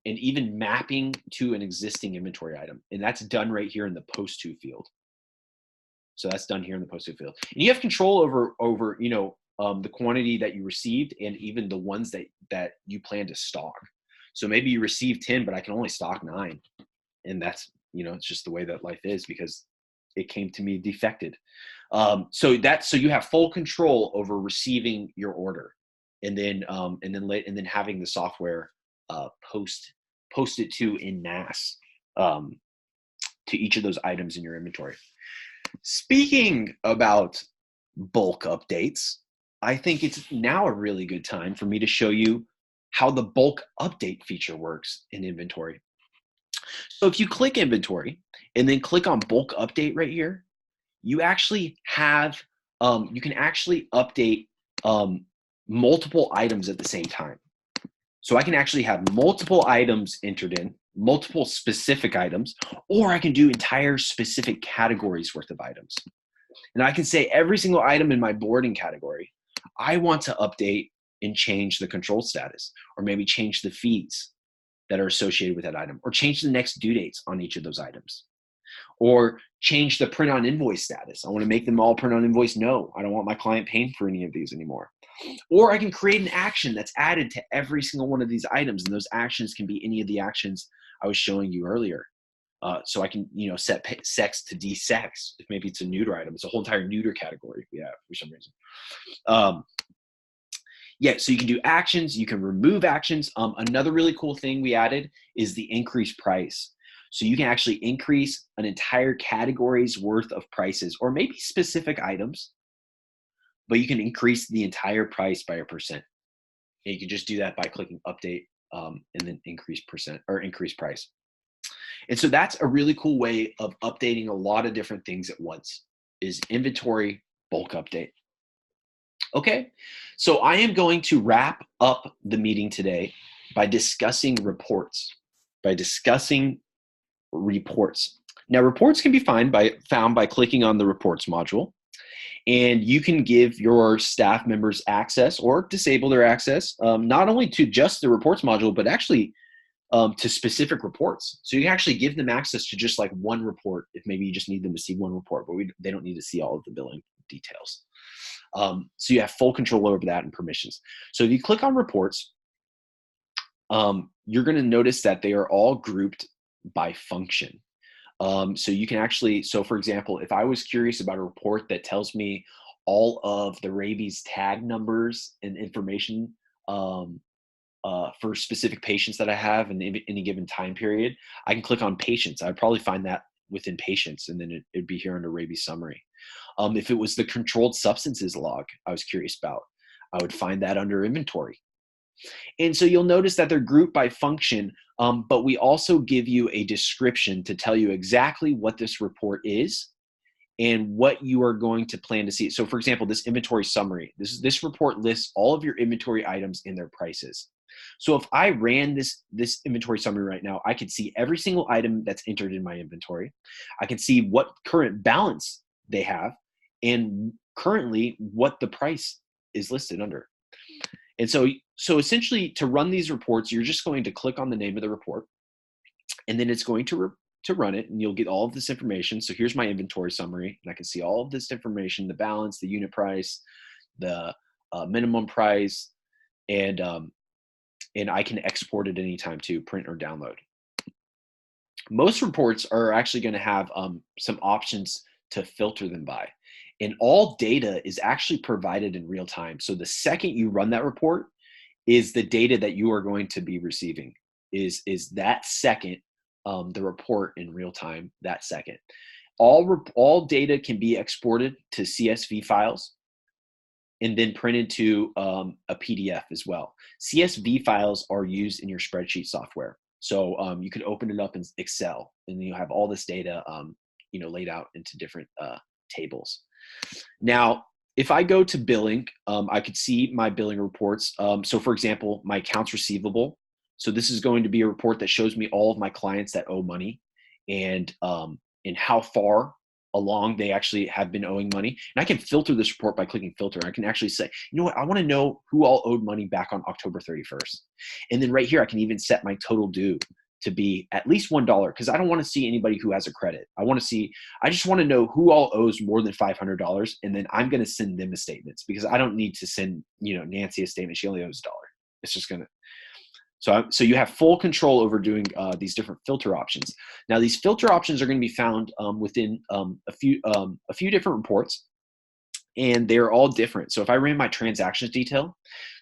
A: even mapping to an existing inventory item. And that's done right here in the post to field. So that's done here in the post to field. And you have control over the quantity that you received and even the ones that you plan to stock. So maybe you received 10, but I can only stock 9. And that's, it's just the way that life is because it came to me defected. So you have full control over receiving your order, and then having the software post it to en masse to each of those items in your inventory. Speaking about bulk updates, I think it's now a really good time for me to show you how the bulk update feature works in inventory. So if you click inventory and then click on bulk update right here, you actually have, you can actually update multiple items at the same time. So I can actually have multiple items entered in, multiple specific items, or I can do entire specific categories worth of items. And I can say every single item in my boarding category, I want to update and change the control status, or maybe change the fees that are associated with that item, or change the next due dates on each of those items, or change the print on invoice status. I want to make them all print on invoice. No, I don't want my client paying for any of these anymore. Or I can create an action that's added to every single one of these items. And those actions can be any of the actions I was showing you earlier. So I can, set sex to de-sex. If maybe it's a neuter item, it's a whole entire neuter category we have for some reason. So you can do actions, you can remove actions. Another really cool thing we added is the increase price. So you can actually increase an entire category's worth of prices, or maybe specific items, but you can increase the entire price by 1%. And you can just do that by clicking update and then increase percent or increase price. And so that's a really cool way of updating a lot of different things at once is inventory bulk update. Okay, so I am going to wrap up the meeting today by discussing reports, Now, reports can be found by clicking on the reports module, and you can give your staff members access or disable their access, not only to just the reports module, but actually to specific reports. So you can actually give them access to just like one report if maybe you just need them to see one report, but they don't need to see all of the billing details. So you have full control over that and permissions. So if you click on reports, you're going to notice that they are all grouped by function. So you can actually, so for example, if I was curious about a report that tells me all of the rabies tag numbers and information for specific patients that I have in any given time period, I can click on patients. I'd probably find that within patients, and then it'd be here under rabies summary. If it was the controlled substances log I was curious about, I would find that under inventory. And so you'll notice that they're grouped by function, but we also give you a description to tell you exactly what this report is and what you are going to plan to see. So for example, this inventory summary, this report lists all of your inventory items and their prices. So if I ran this inventory summary right now, I could see every single item that's entered in my inventory. I can see what current balance they have and currently what the price is listed under. And so essentially to run these reports, you're just going to click on the name of the report, and then it's going to run it, and you'll get all of this information. So here's my inventory summary, and I can see all of this information, the balance, the unit price, the minimum price, and I can export it anytime to print or download. Most reports are actually going to have some options to filter them by. And all data is actually provided in real time. So the second you run that report is the data that you are going to be receiving is that second, the report in real time, that second. All data can be exported to CSV files and then printed to a PDF as well. CSV files are used in your spreadsheet software. So you could open it up in Excel, and you have all this data laid out into different tables. Now, if I go to billing, I could see my billing reports. So for example, my accounts receivable. So this is going to be a report that shows me all of my clients that owe money and how far along they actually have been owing money. And I can filter this report by clicking filter. I can actually say, you know what, I want to know who all owed money back on October 31st. And then right here, I can even set my total due to be at least $1 because I don't want to see anybody who has a credit. I just want to know who all owes more than $500, and then I'm going to send them a statement because I don't need to send Nancy a statement. She only owes $1. It's just going to. So you have full control over doing these different filter options. Now these filter options are going to be found within a few different reports, and they're all different. So if I ran my transactions detail,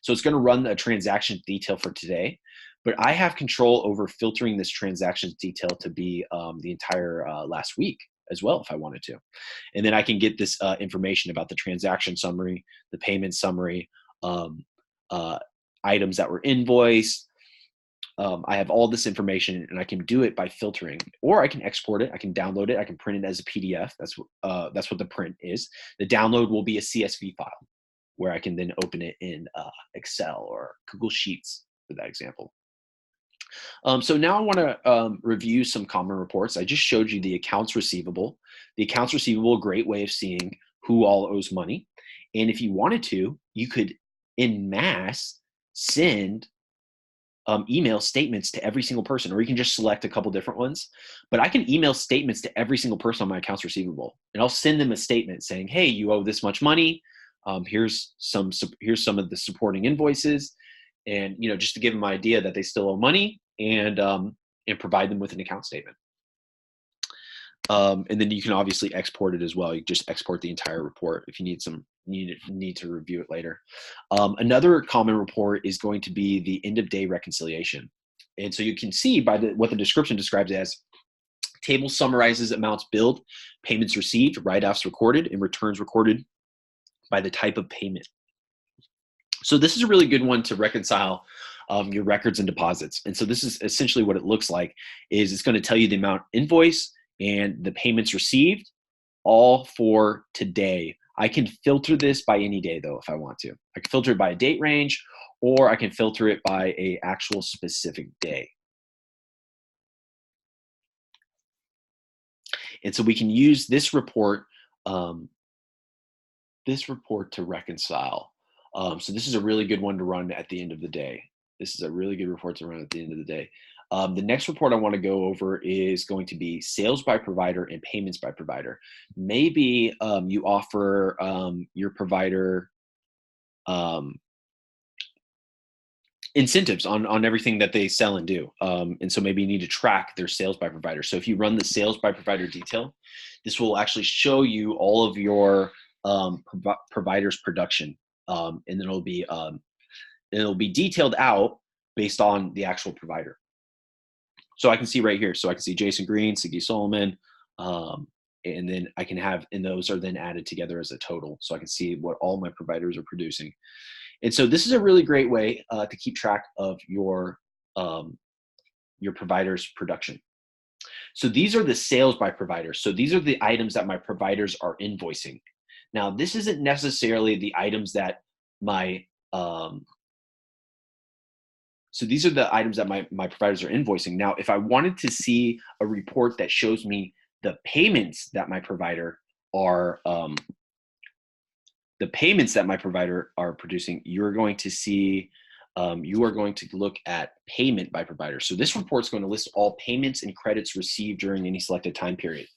A: so it's going to run a transactions detail for today. But I have control over filtering this transactions detail to be the entire last week as well if I wanted to. And then I can get this information about the transaction summary, the payment summary, items that were invoiced. I have all this information, and I can do it by filtering, or I can export it. I can download it. I can print it as a PDF. That's what the print is. The download will be a CSV file where I can then open it in Excel or Google Sheets for that example. So now I want to review some common reports. I just showed you the accounts receivable. The accounts receivable, a great way of seeing who all owes money. And if you wanted to, you could en masse send email statements to every single person, or you can just select a couple different ones. But I can email statements to every single person on my accounts receivable, and I'll send them a statement saying, "Hey, you owe this much money. Here's some of the supporting invoices," and just to give them an idea that they still owe money, and provide them with an account statement. And then you can obviously export it as well. You just export the entire report if you need to review it later. Another common report is going to be the end of day reconciliation. And so you can see by what the description describes as table summarizes amounts billed, payments received, write-offs recorded, and returns recorded by the type of payment. So this is a really good one to reconcile your records and deposits. And so this is essentially what it looks like, is it's going to tell you the amount invoice and the payments received, all for today. I can filter this by any day though, if I want to. I can filter it by a date range, or I can filter it by a actual specific day. And so we can use this report to reconcile. So this is a really good one to run at the end of the day. This is a really good report to run at the end of the day. The next report I want to go over is going to be sales by provider and payments by provider. Maybe you offer your provider incentives on everything that they sell and do. And so maybe you need to track their sales by provider. So if you run the sales by provider detail, this will actually show you all of your provider's production. And then it'll be detailed out based on the actual provider. So I can see right here. So I can see Jason Green, Siggy Solomon, and then I can have, and those are then added together as a total. So I can see what all my providers are producing. And so this is a really great way to keep track of your provider's production. So these are the sales by provider. So these are the items that my providers are invoicing. Now, this isn't necessarily the items that my so these are the items that my providers are invoicing. Now, if I wanted to see a report that shows me the payments that my provider are producing, you're going to see, you are going to look at payment by provider. So this report is going to list all payments and credits received during any selected time period.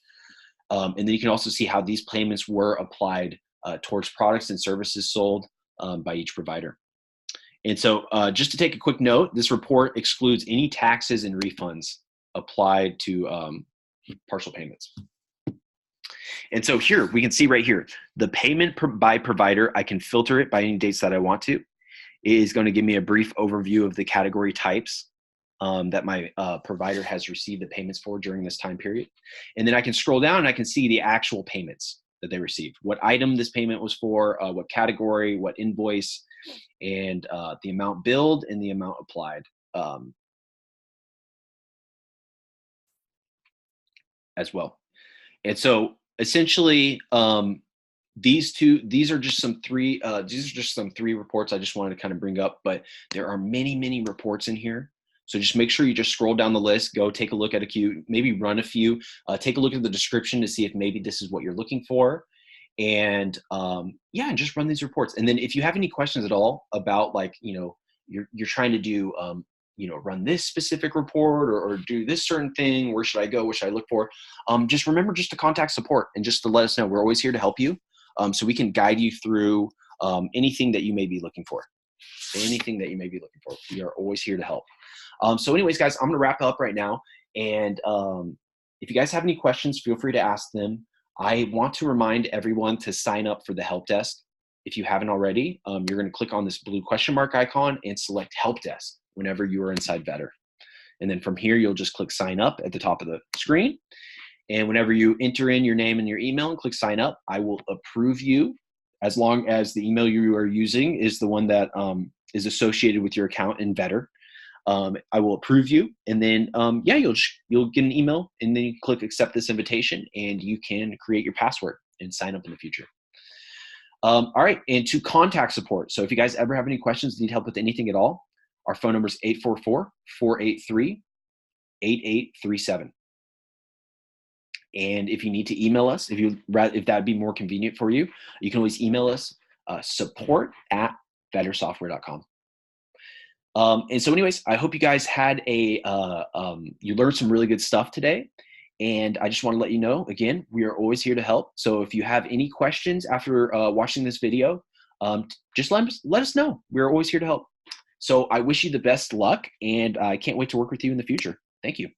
A: And then you can also see how these payments were applied towards products and services sold by each provider. And so just to take a quick note, this report excludes any taxes and refunds applied to partial payments. And so here, we can see right here, the payment by provider, I can filter it by any dates that I want to. It is going to give me a brief overview of the category types that my provider has received the payments for during this time period. And then I can scroll down and I can see the actual payments that they received, what item this payment was for, what category, what invoice, and the amount billed and the amount applied as well. And so essentially, these are just some three reports I just wanted to kind of bring up, but there are many reports in here. So just make sure you just scroll down the list, go take a look at a few, maybe run a few, take a look at the description to see if maybe this is what you're looking for. And yeah, and just run these reports. And then if you have any questions at all about, like, you're trying to do, run this specific report or do this certain thing, where should I go? What should I look for? Just remember just to contact support and just to let us know. We're always here to help you. So we can guide you through anything that you may be looking for. We are always here to help. So anyways, guys, I'm going to wrap up right now. And if you guys have any questions, feel free to ask them. I want to remind everyone to sign up for the help desk. If you haven't already, you're going to click on this blue question mark icon and select help desk whenever you are inside Vetter. And then from here, you'll just click sign up at the top of the screen. And whenever you enter in your name and your email and click sign up, I will approve you, as long as the email you are using is the one that is associated with your account in Vetter. I will approve you, and then yeah, you'll get an email, and then you click accept this invitation, and you can create your password and sign up in the future. All right, and to contact support. So if you guys ever have any questions, need help with anything at all, our phone number is 844-483-8837. And if you need to email us, if that'd be more convenient for you, you can always email us support@vettersoftware.com. And so anyways, I hope you guys had you learned some really good stuff today. And I just want to let you know, again, we are always here to help. So if you have any questions after watching this video, just let us know. We're always here to help. So I wish you the best luck, and I can't wait to work with you in the future. Thank you.